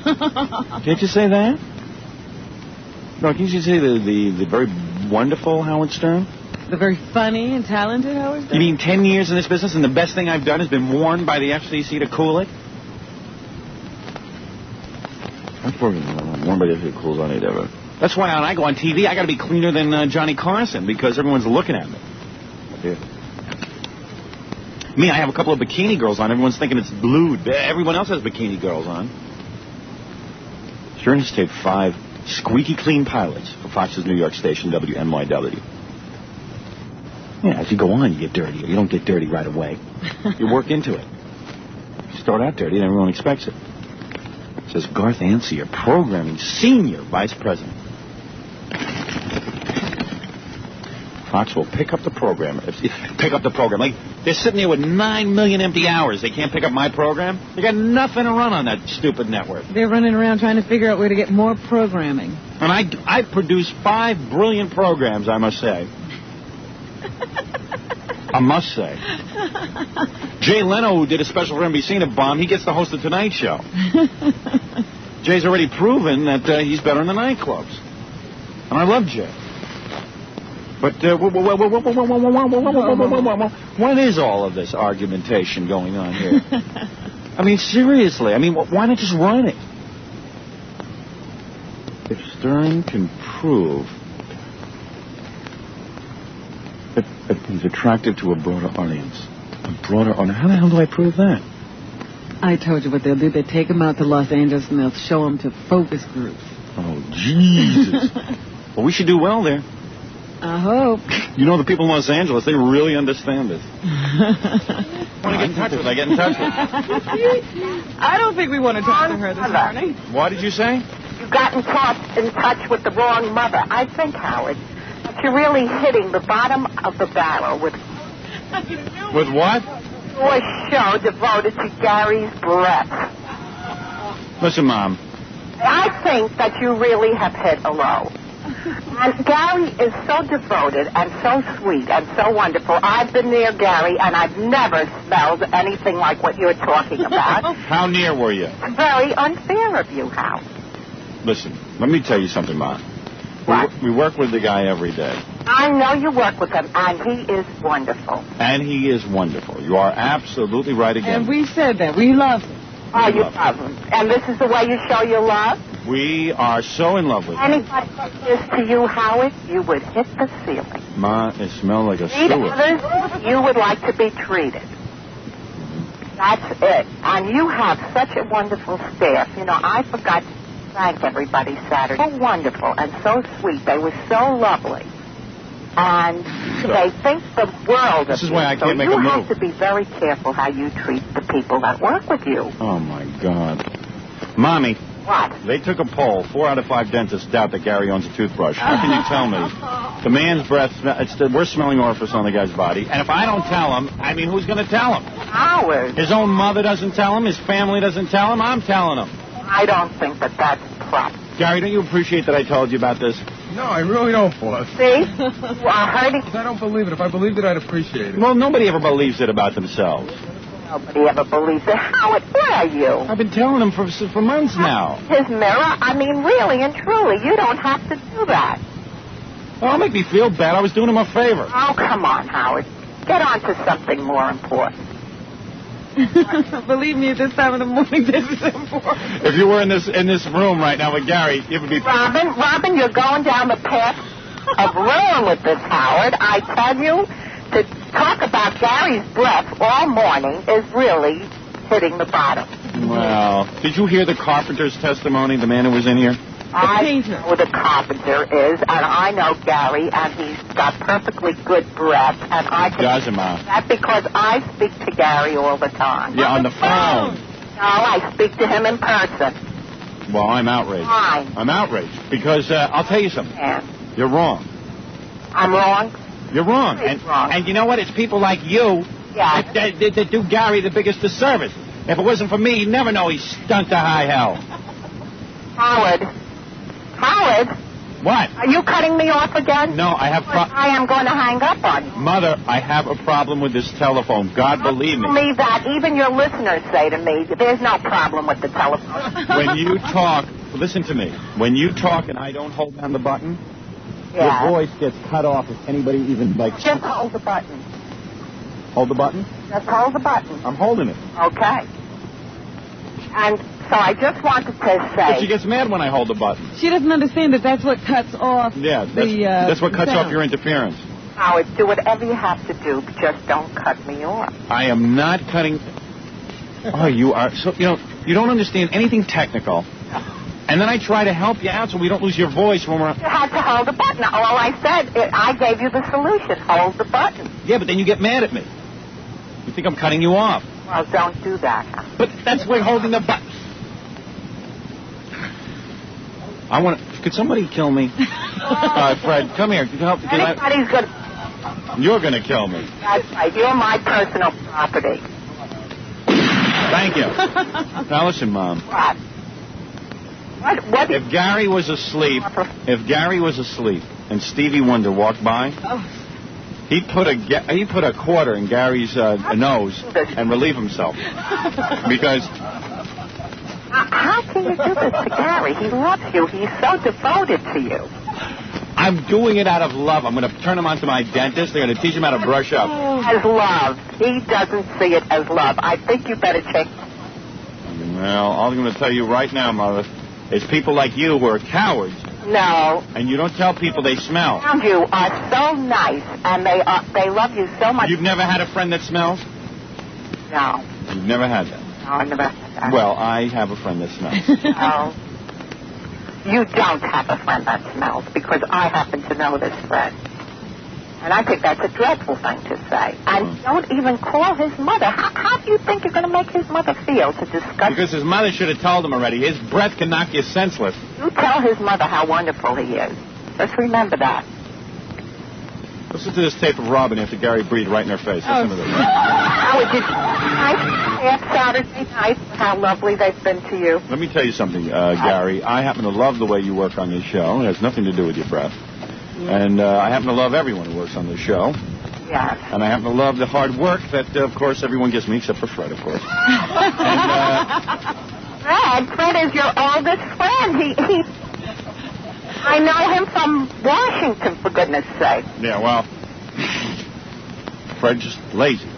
Can't you say that? No, can't you say the very wonderful Howard Stern? The very funny and talented Howard Stern? You mean 10 years in this business and the best thing I've done has been warned by the FCC to cool it? I'm warned by the FCC to cool it on it ever. That's why when I go on TV, I got to be cleaner than Johnny Carson because everyone's looking at me. Yeah. Me, I have a couple of bikini girls on. Everyone's thinking it's blued. Everyone else has bikini girls on. Stern has taped 5 Squeaky clean pilots for Fox's New York station, WNYW. Yeah, as you go on, you get dirtier. You don't get dirty right away. You work into it. You start out dirty, and everyone expects it. It says Garth Ansier, programming senior vice president. Fox will pick up the program. Pick up the program. Like, they're sitting there with 9 million empty hours. They can't pick up my program? They got nothing to run on that stupid network. They're running around trying to figure out where to get more programming. And I produce 5 brilliant programs, I must say. I must say. Jay Leno, who did a special for NBC in a bomb, he gets to host the Tonight Show. Jay's already proven that he's better in the nightclubs. And I love Jay. But what is all of this argumentation going on here? I mean, seriously. I mean, why not just run it? If Stern can prove that he's attractive to a broader audience. How the hell do I prove that? I told you what they'll do. They take him out to Los Angeles and they'll show him to focus groups. Oh, Jesus. Well, we should do well there. I hope. You know, the people in Los Angeles, they really understand this. Want to get in touch with? I get in touch with. I don't think we want to talk to her this morning. What did you say? You've gotten in touch with the wrong mother. I think, Howard, that you're really hitting the bottom of the barrel with... With what? A show devoted to Gary's breath. Listen, Mom. I think that you really have hit a low. And Gary is so devoted and so sweet and so wonderful. I've been near Gary, and I've never smelled anything like what you're talking about. How near were you? Very unfair of you, Hal. Listen, let me tell you something, Ma. We work with the guy every day. I know you work with him, and he is wonderful. And he is wonderful. You are absolutely right again. And we said that. We love him. Oh, you love him. And this is the way you show your love? We are so in love with him. Anybody said this to you, Howard, you would hit the ceiling. Ma, it smells like a Treat sewer. others, you would like to be treated. That's it. And you have such a wonderful staff. You know, I forgot to thank everybody Saturday. So wonderful and so sweet. They were so lovely. And they think the world of you. This is why I can't make a move. move. You have to be very careful how you treat the people that work with you. Oh, my God. Mommy. What? They took a poll. 4 out of 5 dentists doubt that Gary owns a toothbrush. How can you tell me? The man's breath, it's the worst smelling orifice on the guy's body. And if I don't tell him, I mean, who's going to tell him? Howard. His own mother doesn't tell him. His family doesn't tell him. I'm telling him. I don't think that that's proper. Gary, don't you appreciate that I told you about this? No, I really don't, boss. See? You are hurting. I don't believe it. If I believed it, I'd appreciate it. Well, nobody ever believes it about themselves. Nobody ever believes it. Howard, where are you? I've been telling him for months now. His mirror? I mean, really and truly, you don't have to do that. Well, don't make me feel bad. I was doing him a favor. Oh, come on, Howard. Get on to something more important. Believe me, at this time of the morning, this is important. If you were in this room right now with Gary, it would be... Robin, you're going down the path of ruin with this, Howard. I tell you, to talk about Gary's breath all morning is really hitting the bottom. Well, did you hear the carpenter's testimony, the man who was in here? I know who the carpenter is, and I know Gary, and he's got perfectly good breath, and I can... Doesn't matter. That's because I speak to Gary all the time. Yeah, on the phone. No, I speak to him in person. Well, I'm outraged. Why? I'm outraged because I'll tell you something. Yeah. You're wrong. I'm wrong? You're wrong. Wrong. And you know what? It's people like you that do Gary the biggest disservice. If it wasn't for me, he'd never know he stunk to high hell. Howard. What? Are you cutting me off again? No, I have... I am going to hang up on you. Mother, I have a problem with this telephone. God believe me. Tell me that. Even your listeners say to me, there's no problem with the telephone. When you talk... Listen to me. When you talk and I don't hold down the button, your voice gets cut off if anybody even, like... Just hold the button. Hold the button? Just hold the button. I'm holding it. Okay. And so I just wanted to say... But she gets mad when I hold the button. She doesn't understand that that's what cuts off that's what cuts off your interference. Howard, do whatever you have to do, but just don't cut me off. I am not cutting... Oh, you are... So, you don't understand anything technical. And then I try to help you out so we don't lose your voice when we're... You had to hold the button. All I said, I gave you the solution. Hold the button. Yeah, but then you get mad at me. You think I'm cutting you off. Well, don't do that. But that's why holding the button. I want to... Could somebody kill me? Fred, come here. Can you help? Anybody's good. You're going to kill me. That's right. You're my personal property. Thank you. Now listen, Mom. What? If Gary was asleep, and Stevie Wonder walked by, he'd put a quarter in Gary's nose and relieve himself. Because... How can you do this to Gary? He loves you. He's so devoted to you. I'm doing it out of love. I'm going to turn him on to my dentist. They're going to teach him how to brush up. As love. He doesn't see it as love. I think you better check. Well, all I'm going to tell you right now, Mother, is people like you who are cowards. No. And you don't tell people they smell. You are so nice, and they love you so much. You've never had a friend that smells? No. You've never had that? No, I never had that. Well, I have a friend that smells. No. You don't have a friend that smells, because I happen to know this friend. And I think that's a dreadful thing to say. And don't even call his mother. How do you think you're going to make his mother feel to discuss... Because his mother should have told him already. His breath can knock you senseless. You tell his mother how wonderful he is. Just remember that. Listen to this tape of Robin after Gary breathed right in her face. Listen to this. How would you... Saturday night, how lovely they've been to you. Let me tell you something, Gary. I happen to love the way you work on this show. It has nothing to do with your breath. And I happen to love everyone who works on this show. Yes. And I happen to love the hard work that, of course, everyone gives me, except for Fred, of course. Fred is your oldest friend. I know him from Washington, for goodness sake. Yeah, well, Fred's just lazy.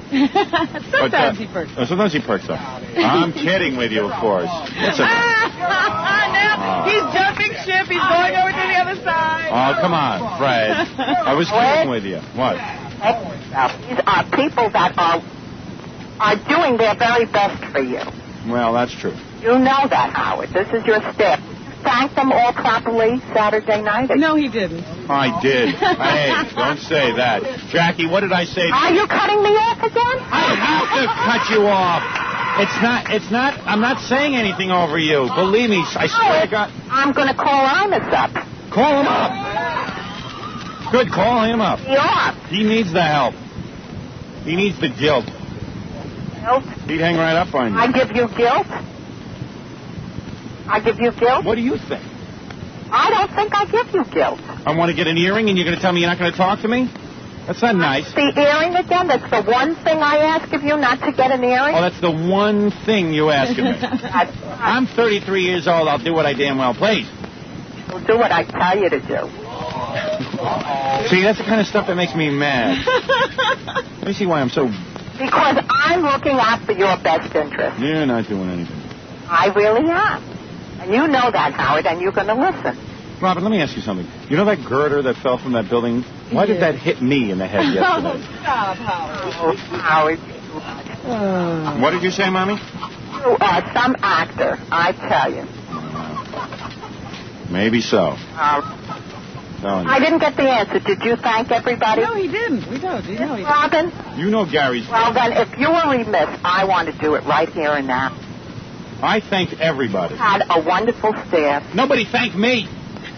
Sometimes he perks up. Sometimes he perks up. I'm kidding with you, of course. It's okay. Now he's jumping ship. He's going over to the other side. Oh, come on, Fred. I was kidding with you. What? These are people that are doing their very best for you. Well, that's true. You know that, Howard. This is your step. Thank them all properly Saturday night. No, he didn't. I did. Hey, don't say that. Jackie, what did I say? Are you cutting me off again? I have to cut you off. I'm not saying anything over you. Believe me, I swear to God. I'm going to call Imus up. Call him up. Good, call him up. Yeah. He needs the help. He needs the guilt. Guilt? He'd hang right up on you. I give you guilt? I give you guilt? What do you think? I don't think I give you guilt. I want to get an earring and you're going to tell me you're not going to talk to me? That's not nice. The earring again? That's the one thing I ask of you, not to get an earring? Oh, that's the one thing you ask of me. I'm 33 years old. I'll do what I damn well please. You'll do what I tell you to do. See, that's the kind of stuff that makes me mad. Let me see why I'm so... Because I'm looking out for your best interest. You're not doing anything. I really am. And you know that, Howard, and you're going to listen. Robin, let me ask you something. You know that girder that fell from that building? Why did that hit me in the head yesterday? Oh, stop, Howard. Oh, Howard. What did you say, Mommy? You are some actor, I tell you. Maybe so. I didn't get the answer. Did you thank everybody? No, he didn't. We don't. You know he didn't. Robin? You know Gary's... Well, then, if you were remiss, I want to do it right here and now. I thanked everybody. Had a wonderful staff. Nobody thanked me.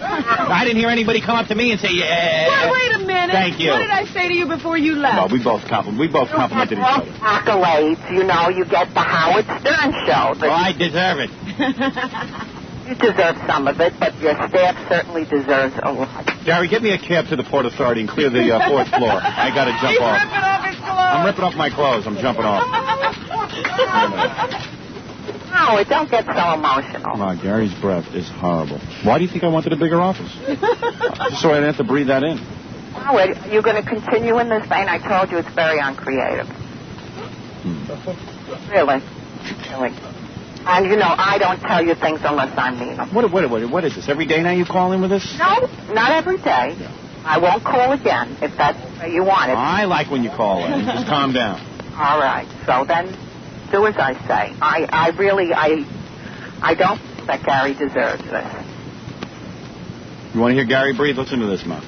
I didn't hear anybody come up to me and say, yeah. Well, wait a minute. Thank you. What did I say to you before you left? Well, we both complimented each other. Accolades, you know, you get the Howard Stern show. Well, I deserve it. You deserve some of it, but your staff certainly deserves a lot. Gary, get me a cab to the Port Authority and clear the fourth floor. I got to jump off. He's ripping off his clothes. I'm ripping off my clothes. I'm jumping off. Howard, don't get so emotional. Come on, Gary's breath is horrible. Why do you think I wanted a bigger office? Just so I didn't have to breathe that in. Howard, you're going to continue in this vein? I told you it's very uncreative. Really. And, you know, I don't tell you things unless I mean them. What is this? Every day now you call in with this? No, not every day. Yeah. I won't call again if that's the way you want it. I like when you call in. Just calm down. All right. So then do as I say. I don't that Gary deserves this. You want to hear Gary breathe? Listen to this, Mom.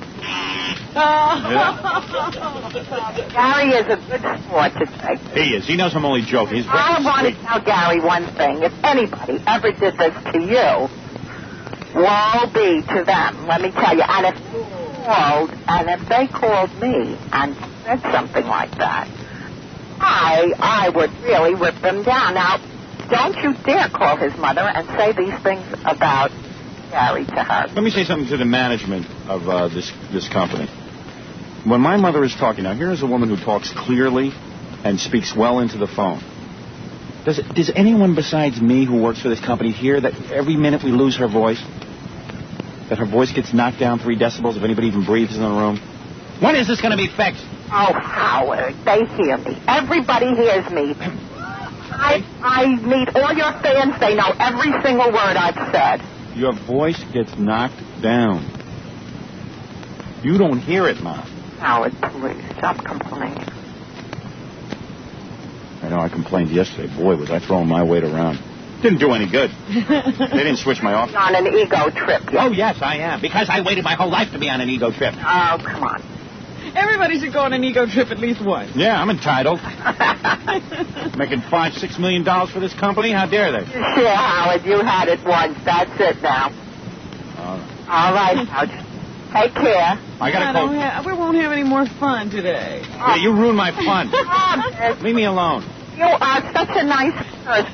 Gary is a good sport today. He is. He knows I'm only joking. He's very I want to sweet. tell Gary one thing. If anybody ever did this to you, woe be to them, let me tell you. And if you called, and if they called me and said something like that, I would really rip them down. Now, don't you dare call his mother and say these things about Gary to her. Let me say something to the management of this company. When my mother is talking, now here is a woman who talks clearly and speaks well into the phone. Does anyone besides me who works for this company hear that every minute we lose her voice? That her voice gets knocked down 3 decibels if anybody even breathes in the room? When is this going to be fixed? Oh, Howard, they hear me. Everybody hears me. I meet all your fans. They know every single word I've said. Your voice gets knocked down. You don't hear it, Mom. Howard, please, stop complaining. I know I complained yesterday. Boy, was I throwing my weight around. Didn't do any good. They didn't switch my office. On an ego trip, yes. Oh, yes, I am. Because I waited my whole life to be on an ego trip. Oh, come on. Everybody should go on an ego trip at least once. Yeah, I'm entitled. Making $5-6 million for this company? How dare they? Sure, Howard, you had it once. That's it now. All right, Howard. Take care. I gotta go. We won't have any more fun today. Yeah, you ruined my fun. Leave me alone. You are such a nice person.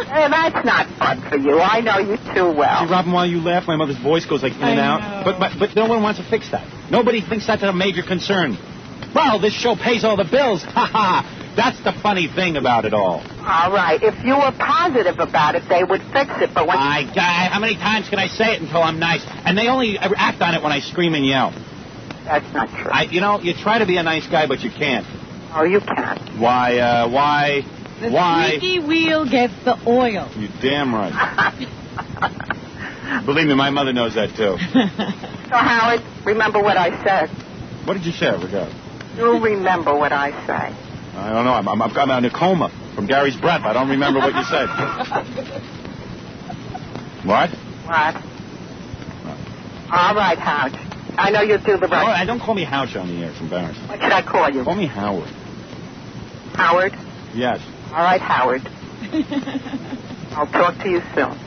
That's not fun for you. I know you too well. See, Robin, while you laugh, my mother's voice goes like in and out. But no one wants to fix that. Nobody thinks that's a major concern. Well, this show pays all the bills. Ha ha. That's the funny thing about it all. All right. If you were positive about it, they would fix it. But when how many times can I say it until I'm nice? And they only act on it when I scream and yell. That's not true. You try to be a nice guy, but you can't. Oh, you can't. Why? The squeaky wheel gets the oil. You damn right. Believe me, my mother knows that too. So, Howard, remember what I said. What did you say? I forgot. You'll remember what I say. I don't know. I'm in a coma from Gary's breath. I don't remember what you said. What? What? All right, Howard. I know you'll do the right. Oh, don't call me Houch on the air. It's embarrassing. What should I call you? Call me Howard. Howard? Yes. All right, Howard. I'll talk to you soon.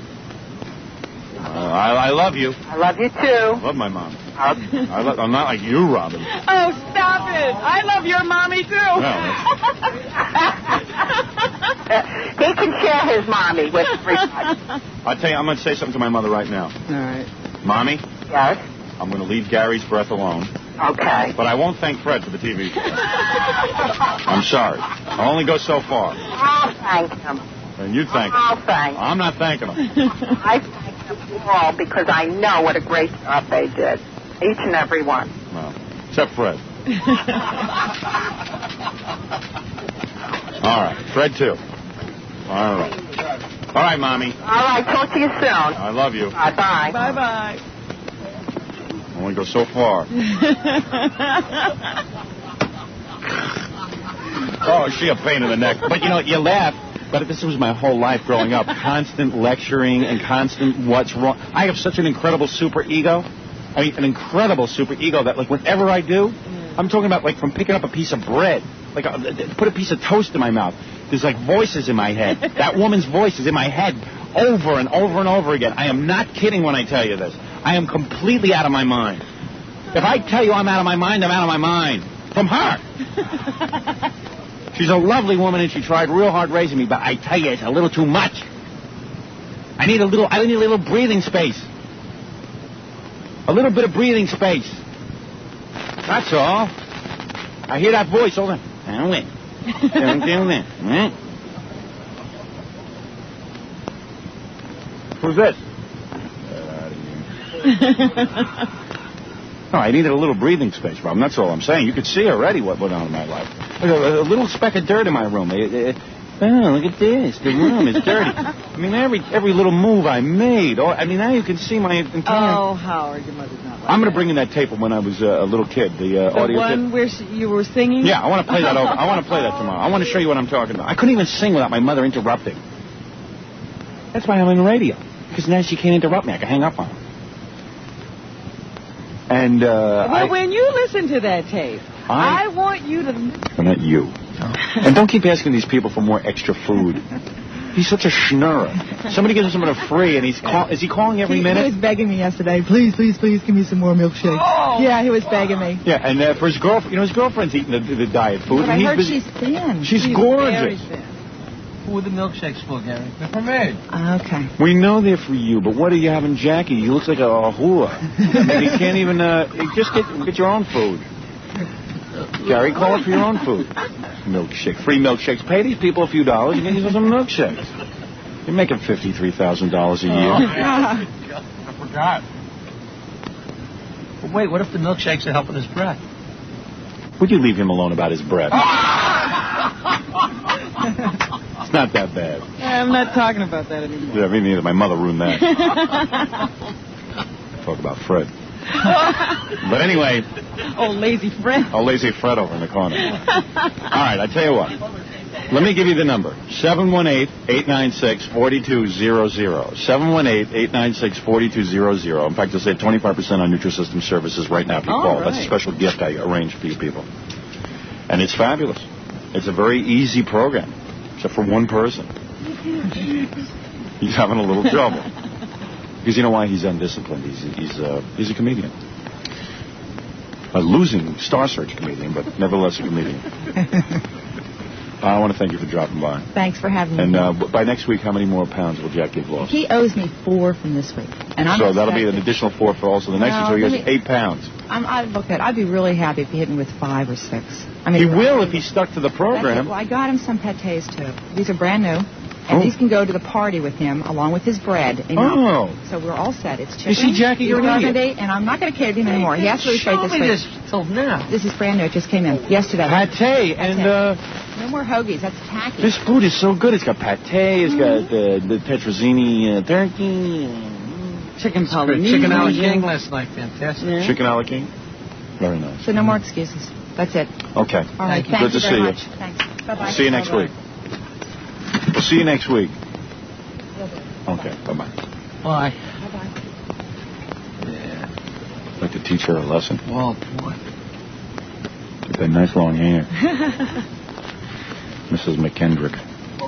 I love you. I love you, too. I love my mom. I'm not like you, Robin. Oh, stop it. I love your mommy, too. He can share his mommy with everybody. I'll tell you, I'm going to say something to my mother right now. All right. Mommy? Yes? I'm going to leave Gary's breath alone. Okay. But I won't thank Fred for the TV show. I'm sorry. I'll only go so far. I'll thank him. And you thank him. I'll thank him. I'm not thanking him. I thank them all because I know what a great job they did. Each and every one. Well, except Fred. All right. Fred, too. All right. All right, Mommy. All right. Talk to you soon. I love you. Bye-bye. Bye-bye. I only go so far. Oh, is she a pain in the neck? But, you laugh. But this was my whole life growing up. Constant lecturing and constant what's wrong. I have such an incredible super ego. I mean, an incredible super ego that, like, whatever I do, I'm talking about, like, from picking up a piece of bread, like, put a piece of toast in my mouth. There's, like, voices in my head. That woman's voice is in my head over and over and over again. I am not kidding when I tell you this. I am completely out of my mind. If I tell you I'm out of my mind, I'm out of my mind. From her. She's a lovely woman, and she tried real hard raising me, but I tell you, it's a little too much. I need a little breathing space. A little bit of breathing space. That's all. I hear that voice over. Don't win. Don't do that. Who's this? No, I needed a little breathing space, Robin. That's all I'm saying. You could see already what went on in my life. A little speck of dirt in my room. Oh, look at this. The room is dirty. I mean, every little move I made. Oh, I mean, now you can see my entire... Oh, Howard, your mother's not like I'm going to bring in that tape of when I was a little kid, the audio tape. The one where you were singing? Yeah, I want to play that over. I want to play that tomorrow. I want to show you what I'm talking about. I couldn't even sing without my mother interrupting. That's why I'm in radio. Because now she can't interrupt me. I can hang up on her. And, well, when you listen to that tape, I want you to... Well, not you. And don't keep asking these people for more extra food. He's such a schnurrer. Somebody gives him something for free, and is he calling every minute? He was begging me yesterday, please, please, please, give me some more milkshakes. Oh. Yeah, he was begging me. Yeah, and for his girlfriend, his girlfriend's eating the diet food. But I heard she's thin. She's gorgeous. Who are the milkshakes for, Gary? They're for me. Okay. We know they're for you, but what are you having, Jackie? He looks like a whore. I mean, he can't even, just get your own food. Gary, call it for your own food. Milkshake. Free milkshakes. Pay these people a few dollars and get you some milkshakes. You're making $53,000 a year. I forgot. But wait, what if the milkshakes are helping his breath? Would you leave him alone about his breath? It's not that bad. I'm not talking about that anymore. Yeah, me neither. My mother ruined that. Talk about Fred. But anyway. Oh, lazy Fred. Oh, lazy Fred over in the corner. All right, I tell you what. Let me give you the number. 718-896-4200. 718-896-4200. In fact, I'll save 25% on Nutrisystem services right now if you call. Right. That's a special gift I arranged for you people. And it's fabulous. It's a very easy program, except for one person. He's having a little trouble. Because you know why? He's undisciplined. He's a comedian. A losing Star Search comedian, but nevertheless a comedian. I want to thank you for dropping by. Thanks for having me. And by next week, how many more pounds will Jack get lost? He owes me 4 from this week. And so that'll be an additional 4 for also the next week, so he has 8 pounds. I'd be really happy if he hit me with 5 or 6. I mean, he will if he stuck to the program. Well, I got him some pâtés, too. These are brand new. And these can go to the party with him, along with his bread. So we're all set. It's chicken. You see, Jackie, you're an idiot. And I'm not going to kid him anymore. He has to repeat this till now. This is brand new. It just came in yesterday. Pâté and... no more hoagies. That's tacky. This food is so good. It's got pâté. It's got the tetrazzini turkey. Chicken Polynesian. Chicken a la king last night. Fantastic. Yeah. Chicken a la king. Very nice. So no more excuses. That's it. Okay. All right. Good to see you. Thanks. Bye-bye. See you next week. We'll see you next week. Okay. Bye-bye. Bye. Bye-bye. Yeah. I'd like to teach her a lesson. Oh, boy. Get that nice long hair. Mrs. McKendrick.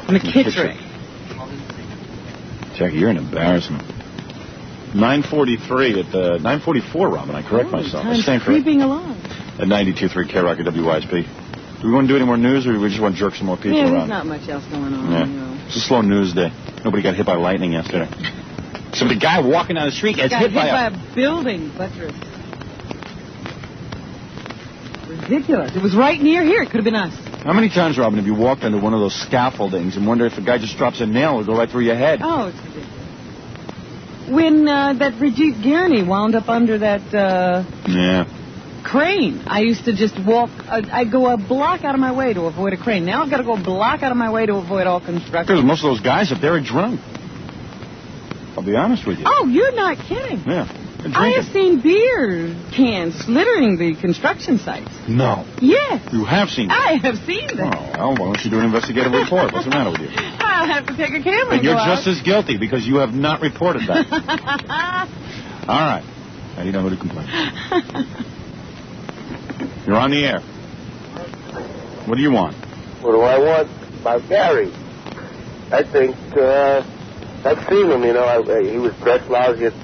McKittrick. Jackie, you're an embarrassment. 9:43 at 9:44, Robin. I correct myself. Time's creeping along. At 92.3 K-Rock at WYSP. Do we want to do any more news, or do we just want to jerk some more people around? There's not much else going on. Yeah. It's a slow news day. Nobody got hit by lightning yesterday. Some guy walking down the street gets hit by a building buttress. Ridiculous. It was right near here. It could have been us. How many times, Robin, have you walked under one of those scaffoldings and wonder if a guy just drops a nail, it'll go right through your head? Oh, it's ridiculous. When that Brigitte Guerney wound up under that crane, I used to just walk. I'd go a block out of my way to avoid a crane. Now I've got to go a block out of my way to avoid all construction. Because most of those guys up there are drunk. I'll be honest with you. Oh, you're not kidding. Yeah. I have seen beer cans littering the construction sites. No. Yes. You have seen that? I have seen that. Oh, well, why don't you do an investigative report? What's the matter with you? I'll have to take a camera And you're out. just as guilty because you have not reported that. All right. Now you know who to complain. You're on the air. What do you want? What do I want? About Gary. I think, I've seen him, you know. He was dressed lousy at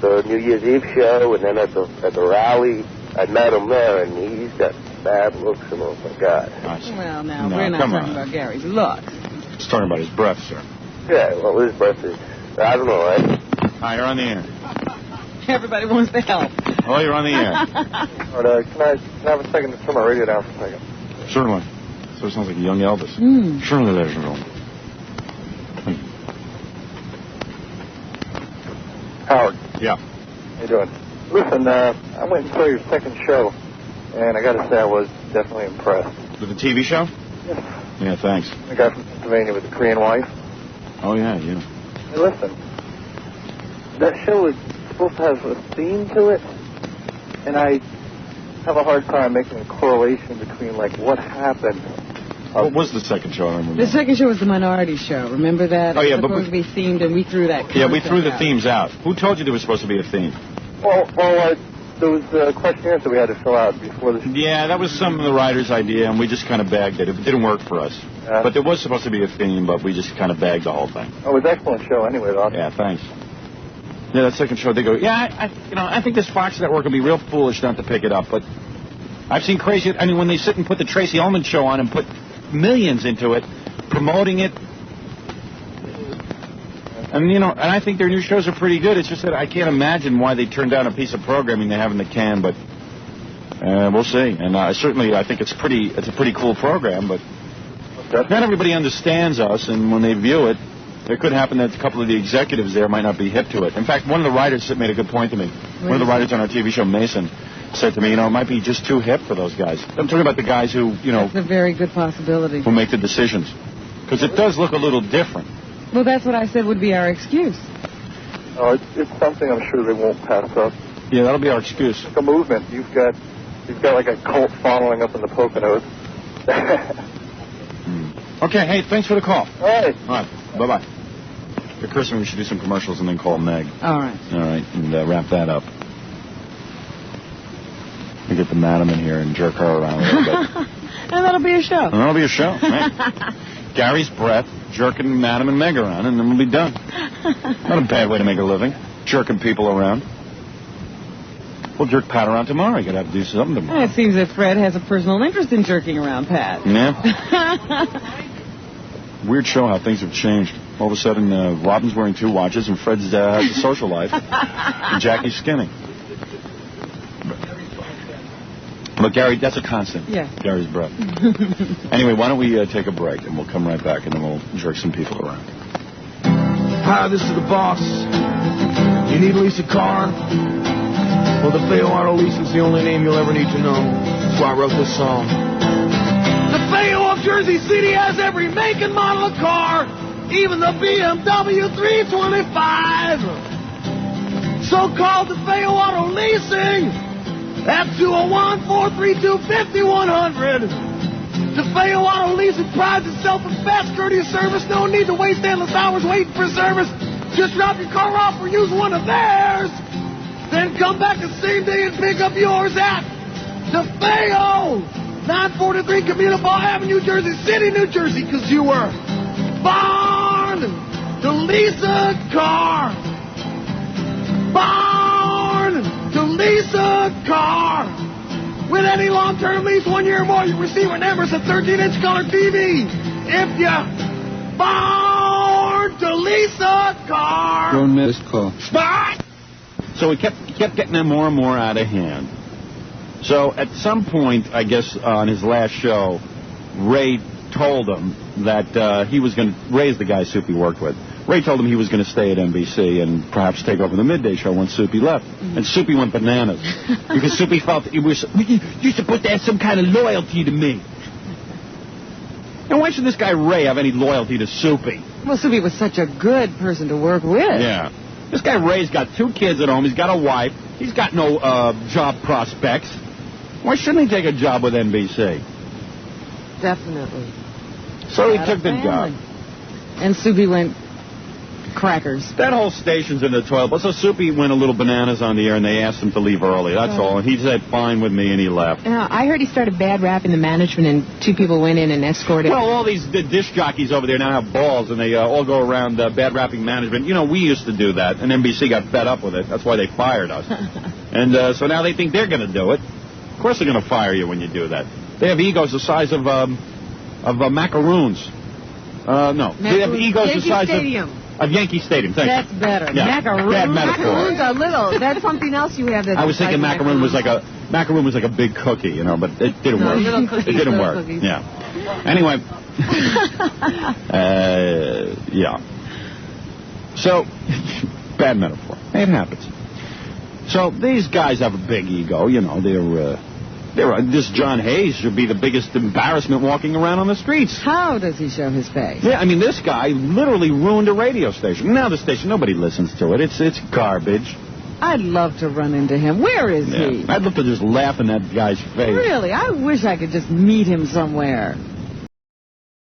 the New Year's Eve show, and then at the rally. I met him there, and he's got bad looks, and oh my God. Well, now, we're not talking about Gary's looks. He's talking about his breath, sir. Yeah, well, his breath is, I don't know, right? Hi, you're on the air. Everybody wants to help. Oh, you're on the air. Can I have a second to turn my radio down for a second? Certainly. So it sounds like a young Elvis. Certainly, ladies and gentlemen. Howard. Yeah. How you doing? Listen, I went and saw your second show, and I got to say I was definitely impressed. With the TV show? Yes. Yeah, thanks. The guy from Pennsylvania with the Korean wife. Oh, yeah. Hey, listen, that show is supposed to have a theme to it, and I have a hard time making a correlation between, like, what happened What was the second show? I remember. The second show was the Minority Show. Remember that? Oh, yeah, it was supposed to be themed, and we threw that. Yeah, we threw the out. themes out. Who told you there was supposed to be a theme? Well, there was questionnaires that we had to fill out before the show. Yeah, that was some of the writer's idea, and we just kind of bagged it. It didn't work for us. But there was supposed to be a theme, but we just kind of bagged the whole thing. Oh, it was an excellent show anyway, though. Yeah, thanks. Yeah, that second show, they go, I think this Fox network will be real foolish not to pick it up, but I've seen crazy, when they sit and put the Tracy Ullman show on and put millions into it, promoting it, and, and I think their new shows are pretty good. It's just that I can't imagine why they turned down a piece of programming they have in the can, but we'll see. And I think it's a pretty cool program, but not everybody understands us, and when they view it, it could happen that a couple of the executives there might not be hip to it. In fact, one of the writers made a good point to me. One of the writers on our TV show, Mason, said to me, it might be just too hip for those guys. I'm talking about the guys who, That's a very good possibility. Who make the decisions. Because it does look a little different. Well, that's what I said would be our excuse. Oh, it's something I'm sure they won't pass up. Yeah, that'll be our excuse. It's a movement. You've got like a cult following up in the Poconos. Okay, hey, thanks for the call. All right. All right, bye-bye. For Christmas, we should do some commercials and then call Meg. All right. All right, and wrap that up. We get the madam in here and jerk her around a little bit. And that'll be a show. And that'll be a show, right? Gary's breath, jerking Madam and Meg around, and then we'll be done. Not a bad way to make a living, jerking people around. We'll jerk Pat around tomorrow. You're going to have to do something tomorrow. It seems that Fred has a personal interest in jerking around Pat. Yeah. Weird show how things have changed. All of a sudden, Robin's wearing 2 watches, and Fred's has a social life, and Jackie's skinny. But Gary, that's a constant. Yeah. Gary's breath. Anyway, why don't we take a break, and we'll come right back, and then we'll jerk some people around. Hi, this is the boss. You need to lease a car? Well, the Feo Auto Leasing is the only name you'll ever need to know. That's why I wrote this song. The Feo of Jersey City has every make and model of car, even the BMW 325. So call the Feo Auto Leasing at 201-432-5100. DeFeo Auto Leasing prides itself in fast, courteous service. No need to waste endless hours waiting for service. Just drop your car off or use one of theirs. Then come back the same day and pick up yours at DeFeo, 943 Community Avenue, Jersey City, New Jersey, because you were born to lease a car. Born to lease a car. With any long-term lease, 1 year or more, you receive an Emerson 13-inch color TV. If you're born to lease a car. Don't miss call. Spot! So we kept getting them more and more out of hand. So at some point, I guess on his last show, Ray told him that he was going to raise the guy Soupy worked with. Ray told him he was going to stay at NBC and perhaps take over the midday show once Soupy left. Mm-hmm. And Soupy went bananas because Soupy felt that you're supposed to have some kind of loyalty to me. And why should this guy Ray have any loyalty to Soupy? Well, Soupy was such a good person to work with. Yeah. This guy Ray's got 2 kids at home. He's got a wife. He's got no job prospects. Why shouldn't he take a job with NBC? Definitely. So he took the job. And Soupy went crackers. That whole station's in the toilet. So Soupy went a little bananas on the air, and they asked him to leave early. That's all. And he said, fine with me, and he left. Yeah, I heard he started bad rapping the management, and 2 people went in and escorted. Well, all these disc jockeys over there now have balls, and they all go around bad rapping management. You know, we used to do that, and NBC got fed up with it. That's why they fired us. And so now they think they're going to do it. Of course they're going to fire you when you do that. They have egos the size of macaroons. No. They have egos the size of Yankee Stadium. Thanks. That's better. Yeah. Macaroons. Bad metaphor. Macaroons are little. That's something else you have. I was thinking macaroon was like a big cookie, you know, but it didn't work. Little cookies, it didn't little work. Cookies. Yeah. Anyway. Yeah. So, bad metaphor. It happens. So these guys have a big ego, you know. This John Hayes should be the biggest embarrassment walking around on the streets. How does he show his face? Yeah, I mean, this guy literally ruined a radio station. Now the station, nobody listens to it. It's garbage. I'd love to run into him. Where is he? I'd love to just laugh in that guy's face. Really? I wish I could just meet him somewhere.